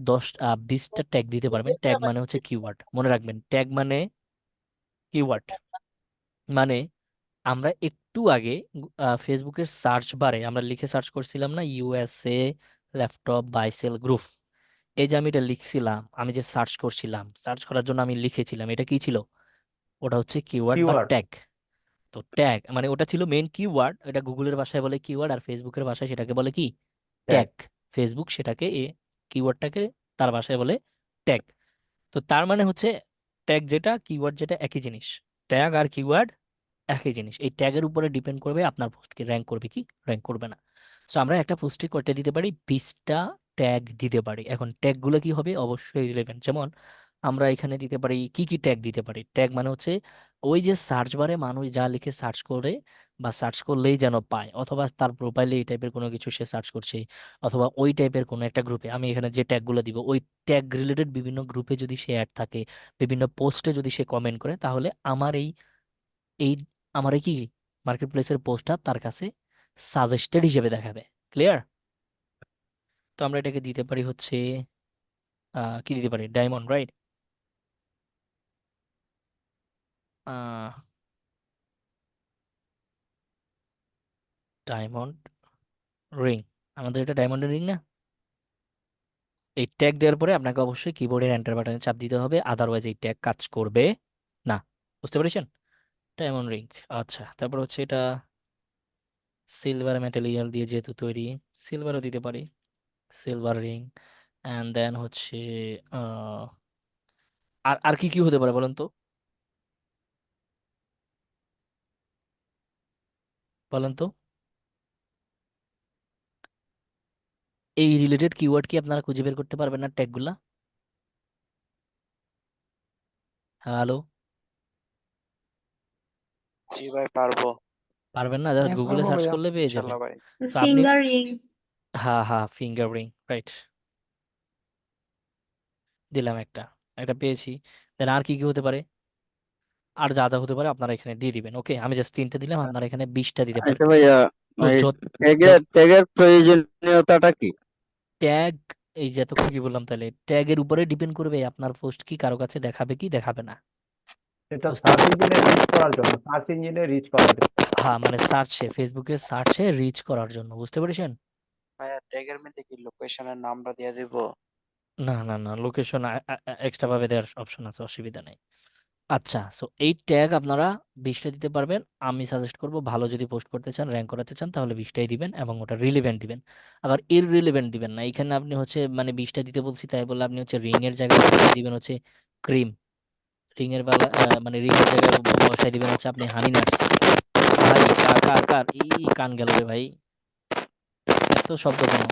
20টা ট্যাগ দিতে পারবেন। ট্যাগ মানে হচ্ছে কিওয়ার্ড, মনে রাখবেন, ট্যাগ মানে কিওয়ার্ড। মানে আমরা একটু আগে ফেসবুকের সার্চ বারে আমরা লিখে সার্চ করছিলাম না, ইউএসএ ল্যাপটপ বাইসেল গ্রুপ। এই যে আমি এটা লিখছিলাম, আমি যে সার্চ করছিলাম, সার্চ করার জন্য আমি লিখেছিলাম, এটা কি ছিল? ওটা হচ্ছে কিওয়ার্ড বা কিওয়ার্ড। ট্যাগ। তো ট্যাগ মানে ওটা ছিল মেইন কিওয়ার্ড, এটা গুগলের ভাষায় বলে কিওয়ার্ড, আর ফেসবুকের ভাষায় সেটাকে বলে কি? ট্যাগ। ট্যাগ। ফেসবুক সেটাকে কিওয়ার্ডটাকে তার ভাষায় বলে ট্যাগ। তো তার মানে হচ্ছে ট্যাগ যেটা, কিওয়ার্ড যেটা, একই জিনিস। ট্যাগ আর কিওয়ার্ড একই জিনিস। এই ট্যাগের উপরে ডিপেন্ড করবে আপনার পোস্টকে র্যাঙ্ক করবে কি র্যাঙ্ক করবে না। সো আমরা একটা পোস্টে করতে দিতে পারি 20টা ট্যাগ দিতে পারি। এখন ট্যাগ গুলো কি হবে? অবশ্যই রিলেভেন্ট। যেমন আমরা এখানে দিতে পারি কি কি ট্যাগ দিতে পারি। ট্যাগ মানে হচ্ছে ওই যে সার্চ বারে মানুষ যা লিখে সার্চ করে, বা সার্চ করলেই যেন পায়, অথবা তার প্রোফাইলে এই টাইপের কোনো কিছু সে সার্চ করছে, অথবা ওই টাইপের কোনো একটা গ্রুপে, আমি এখানে যে ট্যাগগুলো দিব ওই ট্যাগ রিলেটেড বিভিন্ন গ্রুপে যদি সে অ্যাড থাকে, বিভিন্ন পোস্টে যদি সে কমেন্ট করে, তাহলে এই আমার এই কি মার্কেট প্লেসের পোস্টটা তার কাছে সাজেস্টেড হিসেবে দেখাবে। ক্লিয়ার? তো আমরা এটাকে দিতে পারি হচ্ছে কি দিতে পারি, ডায়মন্ড, রাইট? ডায়মন্ড রিং, আমাদের এটা ডায়মন্ডের রিং না? এই ট্যাগ দেওয়ার পরে আপনাকে অবশ্যই কিবোর্ডের এন্টার বাটনে চাপ দিতে হবে, আদারওয়াইজ এই ট্যাগ কাজ করবে না। বুঝতে পেরেছেন? Diamond ring. আচ্ছা, তারপর হচ্ছে এটা সিলভার ম্যাটেরিয়াল দিয়ে যেহেতু তৈরি, সিলভারও দিতে পারি, সিলভার রিং। অ্যান্ড দেন হচ্ছে আহ, আর আর কি কি হতে পারে বলেন তো, বলেন তো। এই রিলেটেড কিওয়ার্ড কি আপনারা খুঁজে বের করতে পারবেন না ট্যাগগুলা? হ্যালো? জি ভাই, পারবো। পারবেন না? জাস্ট হ্যাঁ গুগলে পারবো সার্চ ভাইয়া। করলে পেয়ে যাবেন। ইনশাল্লাহ ভাই। তো আপনি, ফিঙ্গার রিং। হ্যাঁ হ্যাঁ, ফিঙ্গার রিং, রাইট, দিলাম একটা, একটা পেয়েছি। দেন আর কি কি হতে পারে, আর যা যা হতে পারে আপনারা এখানে দিয়ে দিবেন। ওকে, আমি জাস্ট 3টে দিলাম, আপনারা এখানে 20টা দিতে আচ্ছা পারবেন। ভাইয়া, তো এই যত ট্যাগের ট্যাগের প্রয়োজনীয়তাটা কি? ট্যাগ, এই যে এতক্ষণ কি বললাম, তাহলে ট্যাগের উপরে ডিপেন্ড করবে আপনার পোস্ট কি কারো কাছে দেখাবে কি দেখাবে না। এটা বুঝতে সার্চ পারছেন? ইঞ্জিনে রিচ করার জন্য, সার্চ ইঞ্জিনে রিচ করার জন্য। হ্যাঁ, মানে সার্চে, ফেসবুকে সার্চে রিচ করার জন্য। বুঝতে পেরেছেন? ভাইয়া ট্যাগের মধ্যে কি লোকেশনের নামটা দিয়ে দিব? না না না, লোকেশন এক্সট্রা ভাবে দেওয়ার অপশন আছে, অসুবিধা নেই। আচ্ছা, সো এই ট্যাগ আপনারা 20টা দিতে পারবেন। আমি সাজেস্ট করব, ভালো যদি পোস্ট করতে চান, র্যাঙ্ক করাতে চান, তাহলে 20টাই দিবেন এবং ওটা রিলেভেন্ট দিবেন। আবার ইররিলেভেন্ট দিবেন না। এখানে আপনি হচ্ছে মানে 20টা দিতে বলছি তাই বলে আপনি হচ্ছে রিং এর জায়গায় বসাই দিবেন হচ্ছে ক্রিম, রিং এর বেলা মানে রিং এর জায়গায় বসাই দিবেন হচ্ছে আপনি হানি নাটস। ভাই, কার কার কার কান গেল রে ভাই, এত শব্দ কেন?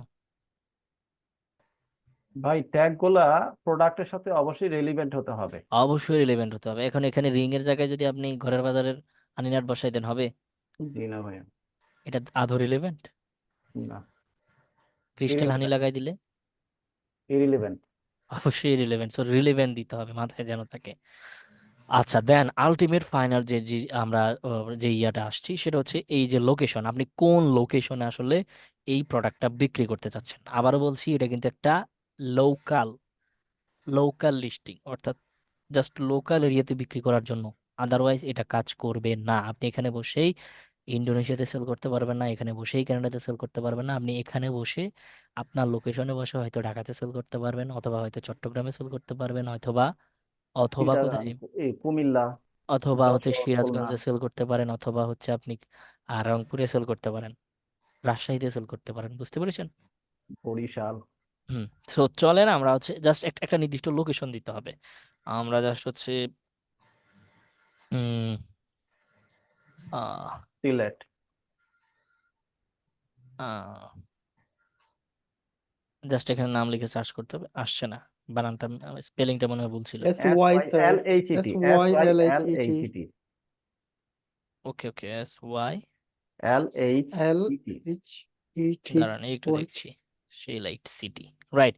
ভাই ট্যাগ গুলা প্রোডাক্টের সাথে অবশ্যই রেলিভেন্ট হতে হবে। অবশ্যই রিলেভেন্ট হতে হবে। এখন এখানে রিং এর জায়গায় যদি আপনি ঘরের বাজারের হানি নাট বসাই দেন, হবে? জি না ভাইয়া, এটা আদৌ রিলেভেন্ট? না, ক্রিস্টাল হানি লাগাই দিলে ইরিলেভেন্ট। অবশ্যই রিলেভেন্ট। সো রিলেভেন্ট দিতে হবে, মাথায় যেন থাকে। আচ্ছা, দেন আলটিমেট ফাইনাল যে যে আমরা যে ইয়াটা আসছি সেটা হচ্ছে এই যে লোকেশন, আপনি কোন লোকেশনে আসলে এই প্রোডাক্টটা বিক্রি করতে চাচ্ছেন। আবারও বলছি, এটা কিন্তু একটা লোকাল লোকাল লিস্টিং, অর্থাৎ জাস্ট লোকাল এরিয়াতে বিক্রি করার জন্য। আদারওয়াইজ এটা কাজ করবে না। আপনি এখানে বসেই ইন্দোনেশিয়াতে সেল করতে পারবেন না, এখানে বসেই কানাডাতে সেল করতে পারবেন না। আপনি এখানে বসে আপনার লোকেশনে বসে হয়তো ঢাকাতে সেল করতে পারবেন, অথবা হয়তো চট্টগ্রামে সেল করতে পারবেন, অথবা অথবা চিটাগাং, কোথায়, এই কুমিল্লা, অথবা হচ্ছে যশোর, খুলনা, সিরাজগঞ্জে সেল করতে পারেন, অথবা হচ্ছে আপনি রংপুরে সেল করতে পারেন, রাজশাহীতে সেল করতে পারেন। বুঝতে পেরেছেন? বরিশাল। হুম। তো চলেন আমরা হচ্ছে জাস্ট একটা নির্দিষ্ট লোকেশন দিতে হবে। আমরা জাস্ট হচ্ছে উম আহ সিলেট। আহ জাস্ট এখানে নাম লিখে সার্চ করতে হবে, আসছে না। বানানটা, স্পেলিংটা মনে হয় ভুল ছিল। S S Y Y sir, L H S T, S Y Y L H L E T, H T, okay okay, S Y, L H L T. H E T. দাঁড়ান একটু দেখছি, সেই লাইট সিটি, রাইট।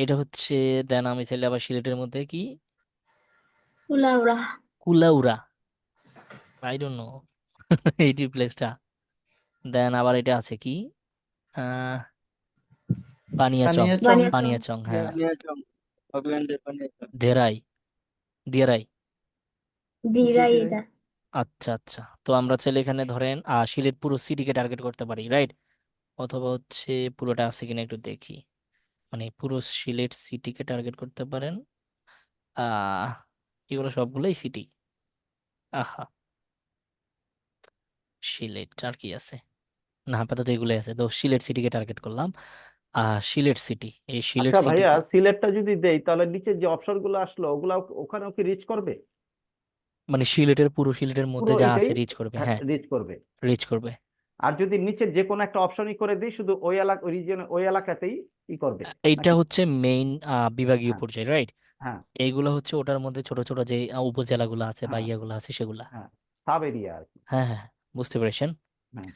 এটা হচ্ছে, দেন আমি চাইলে আবার সিলেটের মধ্যে কি উলাউড়া। কুলাউড়া, আই ডোন্ট নো এইটি প্লেসটা। দেন আবার এটা আছে কি আহ বানিয়াচং, বানিয়াচং। বানিয়াচং। বানিয়াচং, হ্যাঁ। বানিয়াচং, অগ্ল্যান্ডের বানিয়াচং। দেরাই, দিয়ারাই। জি দিরাই জি ভাই। এটা। আচ্ছা আচ্ছা, তো আমরা চাইলে এখানে ধরেন সিলেট পুরো সিটিকে টার্গেট করতে পারি, রাইট? অথবা হচ্ছে পুরোটা আছে কিনা একটু দেখি, মানে পুরো সিলেট সিটিকে টার্গেট করতে পারেন। আহ এগুলো সবগুলোই সিটি। আহা, সিলেট আর কি আছে, না আপাতত এগুলোই আছে। তো সিলেট সিটিকে টার্গেট করলাম। সিলেট সিটি, এই সিলেট আচ্ছা ভাইয়া, সিটিতে সিলেটটা যদি দেই তাহলে নিচে যে অপশন গুলো আসলো ওগুলা ওখানেও কি রিচ করবে? মানে সিলেটের পুরো সিলেটের মধ্যে পুরো যা এটাই আছে রিচ করবে, হ্যাঁ হ্যাঁ, রিচ করবে। রিচ করবে। আর যদি নিচের যে কোনো একটা অপশনই করে দিই, শুধু ওই এলাকা, ওই রিজিয়নে, ওই এলাকাতেই ই করবে এইটা নাকি? হচ্ছে মেইন বিভাগীয় হ্যাঁ, পর্যায়ে, রাইট? হ্যাঁ, এইগুলো হচ্ছে ওটার মধ্যে ছোট ছোট যে উপজেলাগুলো আছে বা হ্যাঁ, ইয়াগুলো আছে সেগুলা। হ্যাঁ, সাব এরিয়া আর কি। হ্যাঁ হ্যাঁ, বুঝতে পেরেছেন? হ্যাঁ।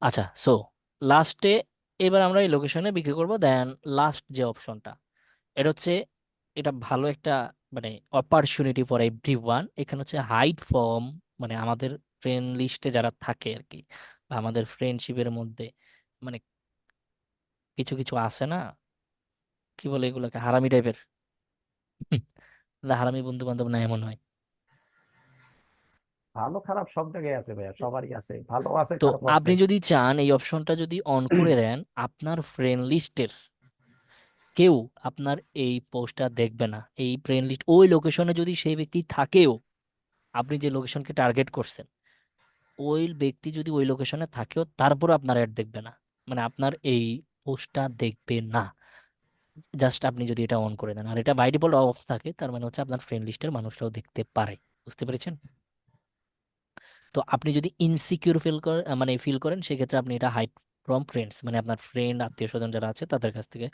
আচ্ছা, সো লাস্টে এবার আমরা এই লোকেশনে বিক্রি করব। দেন লাস্ট যে অপশনটা, এটা হচ্ছে, এটা ভালো একটা মানে অপরচুনিটি ফর এভরিওয়ান। এখানে হচ্ছে হাইড ফ্রম, মানে আমাদের ফ্রেন্ড লিস্টে যারা থাকে আর কি, বা আমাদের ফ্রেন্ডশিপের মধ্যে মানে কিছু কিছু আছে না, কি বলে এগুলোকে, হারামি টাইপের। হারামি বন্ধু বান্ধব না এমন হয়। ভালো খারাপ সব জায়গায় আছে ভাইয়া, সবারই আছে, ভালো আছে তো খারাপও আছে। আপনি যদি চান এই অপশনটা যদি অন করে দেন, আপনার ফ্রেন্ড লিস্টের কেউ আপনার এই পোস্টটা দেখবে না। এই ফ্রেন্ড লিস্ট ওই লোকেশনে যদি সেই ব্যক্তি থাকেও, আপনি যে লোকেশনকে টার্গেট করছেন, ওই ব্যক্তি যদি ওই লোকেশনে থাকেও, তারপর আপনার অ্যাড দেখবে না, মানে আপনার এই পোস্টটা দেখবে না। জাস্ট আপনি যদি এটা অন করে দেন, আর এটা বাই ডিফল্ট অফ থাকে, তার মানে হচ্ছে আপনার ফ্রেন্ড লিস্টের মানুষরাও দেখতে পারে। বুঝতে পেরেছেন? তো আপনি যদি ইনসিকিউর ফিল করেন, মানে ফিল করেন, সেক্ষেত্রে আপনি এটা হাইড ফ্রম ফ্রেন্ডস, মানে আপনার ফ্রেন্ড আত্মীয় স্বজন যারা আছে তাদের কাছ থেকে।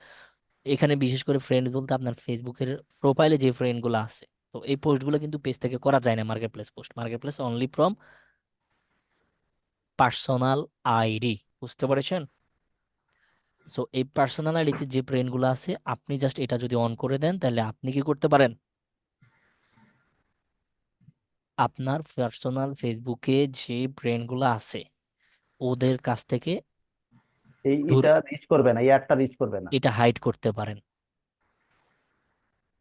এখানে বিশেষ করে ফ্রেন্ড বলতে আপনার ফেসবুকের প্রোফাইলে যে ফ্রেন্ডগুলো আছে। তো এই পোস্টগুলো কিন্তু পেজ থেকে করা যায় না, market place post, market place only from personal ID. বুঝতে পেরেছেন? সো এই পার্সোনাল আইডিতে যে ফ্রেন্ডগুলো আছে, আপনি জাস্ট এটা যদি অন করে দেন, তাহলে আপনি কি করতে পারেন, আপনার পার্সোনাল ফেসবুকে যে ফ্রেন্ডগুলো আছে ওদের কাছ থেকে দূর, এটা রিচ করবে না, এই অ্যাডটা রিচ করবে না। এটা হাইড করতে পারেন।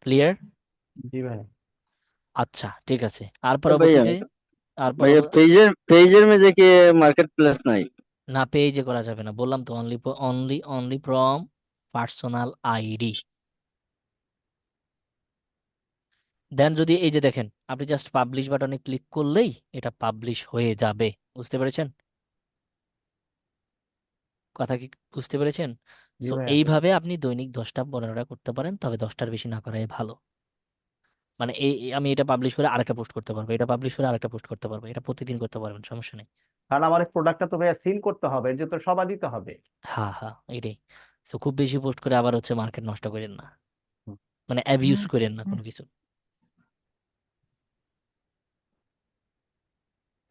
ক্লিয়ার? জি ভাই। আচ্ছা, ঠিক আছে। আর ভাইয়া, পরবর্তীতে, আর ভাইয়া পরবর্তী, পেজের মধ্যে কি মার্কেট প্লেস নাই? না পেজে করা যাবে না, বললাম তো, only only only from personal ID. Then যদি এই যে দেখেন, আপনি জাস্ট পাবলিশ বাটনে ক্লিক করলেই এটা পাবলিশ হয়ে যাবে। বুঝতে পেরেছেন? কথা কি বুঝতে পেরেছেন? জি সো ভাইয়া। এইভাবে আপনি দৈনিক 10টা 15টা করতে পারেন, তবে 10টার বেশি না করাই ভালো। মানে আমি এটা পাবলিশ করে আরেকটা পোস্ট করতে পারবো, এটা পাবলিশ করে আরেকটা পোস্ট করতে পারবো, এটা প্রতিদিন করতে পারবেন, সমস্যা নেই। কারণ আমার এই প্রোডাক্টটা তো ভাইয়া সিল করতে হবে, এর জন্য তো সবাই দিতে হবে। হ্যাঁ হ্যাঁ, এটাই। সো খুব বেশি পোস্ট করে আবার হচ্ছে মার্কেট নষ্ট করেন না, হুম। মানে অ্যাবিউজ করেন না কোনো কিছু।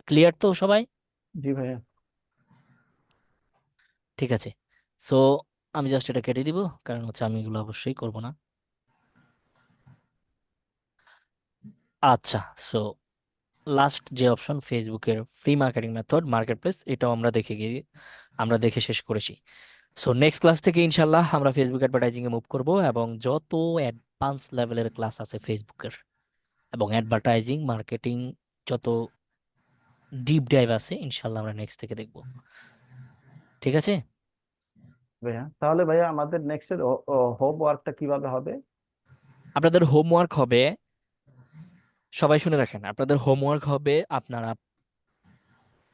ক্লিয়ার তো সবাই? জি ভাইয়া। ঠিক আছে। সো আমি জাস্ট এটা কেটে দিব, কারণ হচ্ছে আমি এগুলো অবশ্যই করব না। আচ্ছা, সো লাস্ট যে অপশন ফেসবুকের free marketing method market place, এটাও আমরা দেখে শেষ করেছি। সো নেক্সট ক্লাস থেকে ইনশাল্লাহ আমরা ফেসবুক অ্যাডভার্টাইজিং এ মুভ করব, এবং যত অ্যাডভান্স লেভেলের ক্লাস আছে ফেসবুকের এবং অ্যাডভার্টাইজিং মার্কেটিং, যত ডিপ ডাইভ আছে, ইনশাল্লাহ আমরা নেক্সট থেকে দেখব। ঠিক আছে? ভাইয়া তাহলে ভাইয়া আমাদের নেক্সট এর হোম ওয়ার্কটা কিভাবে হবে? আপনাদের হোমওয়ার্ক হবে, সবাই শুনে রাখেন, আপনাদের হোমওয়ার্ক হবে আপনারা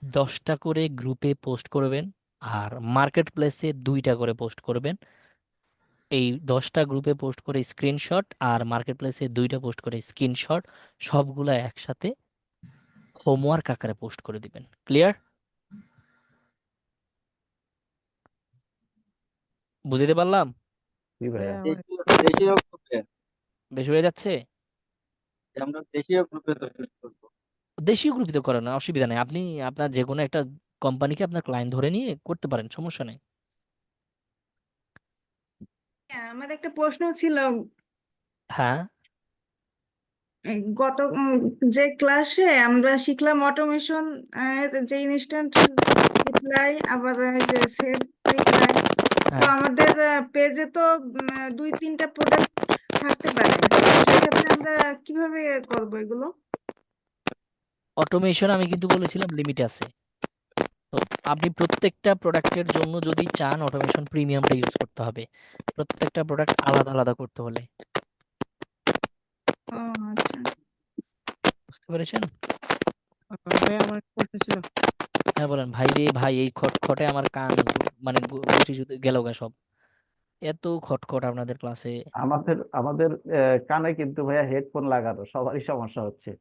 10টা করে গ্রুপে পোস্ট করবেন, আর মার্কেট প্লেসে 2টা করে পোস্ট করবেন। এই 10টা গ্রুপে পোস্ট করে স্ক্রিনশট, আর মার্কেট প্লেসে 2টা পোস্ট করে স্ক্রিনশট, সবগুলা একসাথে হোমওয়ার্ক আকারে পোস্ট করে দিবেন। ক্লিয়ার? বুঝতে পারলাম? জি ভাইয়া। ভাইয়া আমার দেশীয় গ্রুপে, বেশ হয়ে যাচ্ছে? আমরা দেশীয় গ্রুপে তো post করবো। দেশীয় গ্রুপে তো করেন, অসুবিধা নেই। আপনি আপনার যে কোনো একটা কোম্পানিকে আপনার ক্লায়েন্ট ধরে নিয়ে করতে পারেন, সমস্যা নেই। হ্যাঁ, আমার একটা প্রশ্ন ছিল। হ্যাঁ, এই গত যে ক্লাসে আমরা শিখলাম অটোমেশন, যে ইনস্ট্যান্ট রিপ্লাই, আবার ওই যে সেভ রিপ্লাই। তো হ্যাঁ। আমাদের পেজে তো 2-3টা প্রোডাক্ট থাকতে পারে। তো সেক্ষেত্রে আমরা কিভাবে করবো এগুলো? অটোমেশন আমি কিন্তু বলেছিলাম লিমিট আছে। তো আপনি প্রত্যেকটা প্রোডাক্টের জন্য যদি চান, অটোমেশন প্রিমিয়ামটা ইউজ করতে হবে, প্রত্যেকটা প্রোডাক্ট আলাদা আলাদা করতে হলে। ও আচ্ছা। বুঝতে পেরেছেন? ভাইয়া আমার একটা প্রশ্ন ছিল। হ্যাঁ বলেন ভাই রে ভাই, এই খটখটে আমার কান মানে গুটি গেল গা সব, এত খটখট আপনাদের ক্লাসে। আমাদের আমাদের কানে কিন্তু ভাইয়া হেডফোন লাগানো, সবারই সমস্যা হচ্ছে।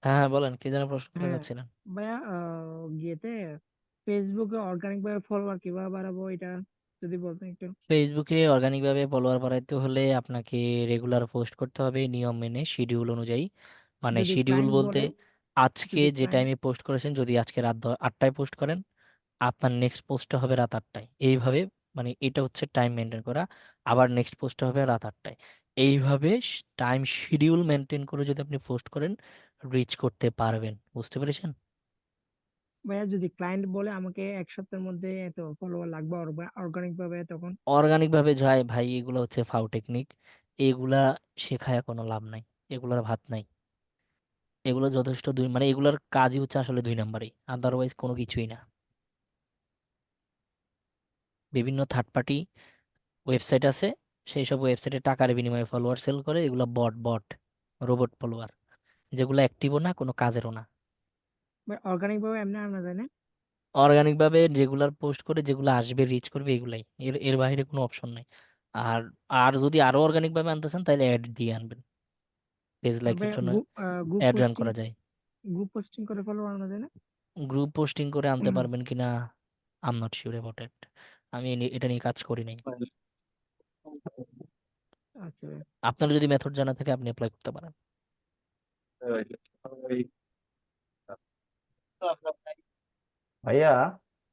হ্যাঁ হ্যাঁ, বলেন কি যেন প্রশ্ন করে হ্যাঁ যাচ্ছিলেন। ভাইয়া, গিয়েতে ফেসবুকে অর্গানিক ভাবে ফলোয়ার কিভাবে বাড়াবো এটা যদি বলতেন একটু। ফেসবুকে অর্গানিক ভাবে ফলোয়ার বাড়াইতে হলে আপনাকে রেগুলার পোস্ট করতে হবে নিয়ম মেনে, শিডিউল অনুযায়ী। মানে যদি শিডিউল ক্লায়েন্ট বলতে বলে। আজকে যদি যে ক্লায়েন্ট টাইমে পোস্ট করেছেন, যদি আজকে রাত 8টায় পোস্ট করেন, আপনার নেক্সট পোস্টটা হবে রাত 8টায়। এইভাবে মানে এটা হচ্ছে টাইম মেনটেন করা। আবার নেক্সট পোস্টটা হবে রাত 8টায়। এইভাবে টাইম শিডিউল মেনটেন করে যদি আপনি পোস্ট করেন, রিচ করতে পারবেন। বুঝতে পেরেছেন? ভাইয়া যদি ক্লায়েন্ট বলে আমাকে 1 সপ্তাহের মধ্যে এত ফলোয়ার লাগবে অর্গানিক ভাবে, তখন অর্গানিক ভাবে যায় ভাই, এগুলো হচ্ছে ফাউ টেকনিক। এগুলা শেখায় কোনো লাভ নাই, এগুলার ভাত নাই। এগুলো যথেষ্ট মানে এগুলার কাজই হচ্ছে আসলে 2 নাম্বারই, আদারওয়াইজ কোনো কিছুই না। বিভিন্ন থার্ড পার্টি ওয়েবসাইট আছে, সেই সব ওয়েবসাইটে টাকার বিনিময়ে ফলোয়ার সেল করে। এগুলো বট রোবট ফলোয়ার, যেগুলো অ্যাক্টিভও না, কোনো কাজেরও না। অর্গানিক ভাবে এমনি আনা যায় না? অর্গানিক ভাবে রেগুলার পোস্ট করে যেগুলো আসবে, রিচ করবে, এগুলাই। এর এর বাইরে কোনো অপশন নাই। আর আর যদি আরো অর্গানিক ভাবে আনতে চান, তাহলে অ্যাড দিয়ে আনবেন। পেজ আর লাইকের ভাইয়া জন্য গ্রুপ অ্যাড রান পোস্টিং করা যায়। করে ফলোয়ার আনা যায় না? গ্রুপ পোস্টিং করে আনতে পারবেন কিনা I am not sure about it. আমি এটা নিয়ে কাজ করি নাই। আচ্ছা ভাইয়া। আপনার যদি মেথড জানা থাকে, আপনি অ্যাপ্লাই করতে পারেন। ভাইয়া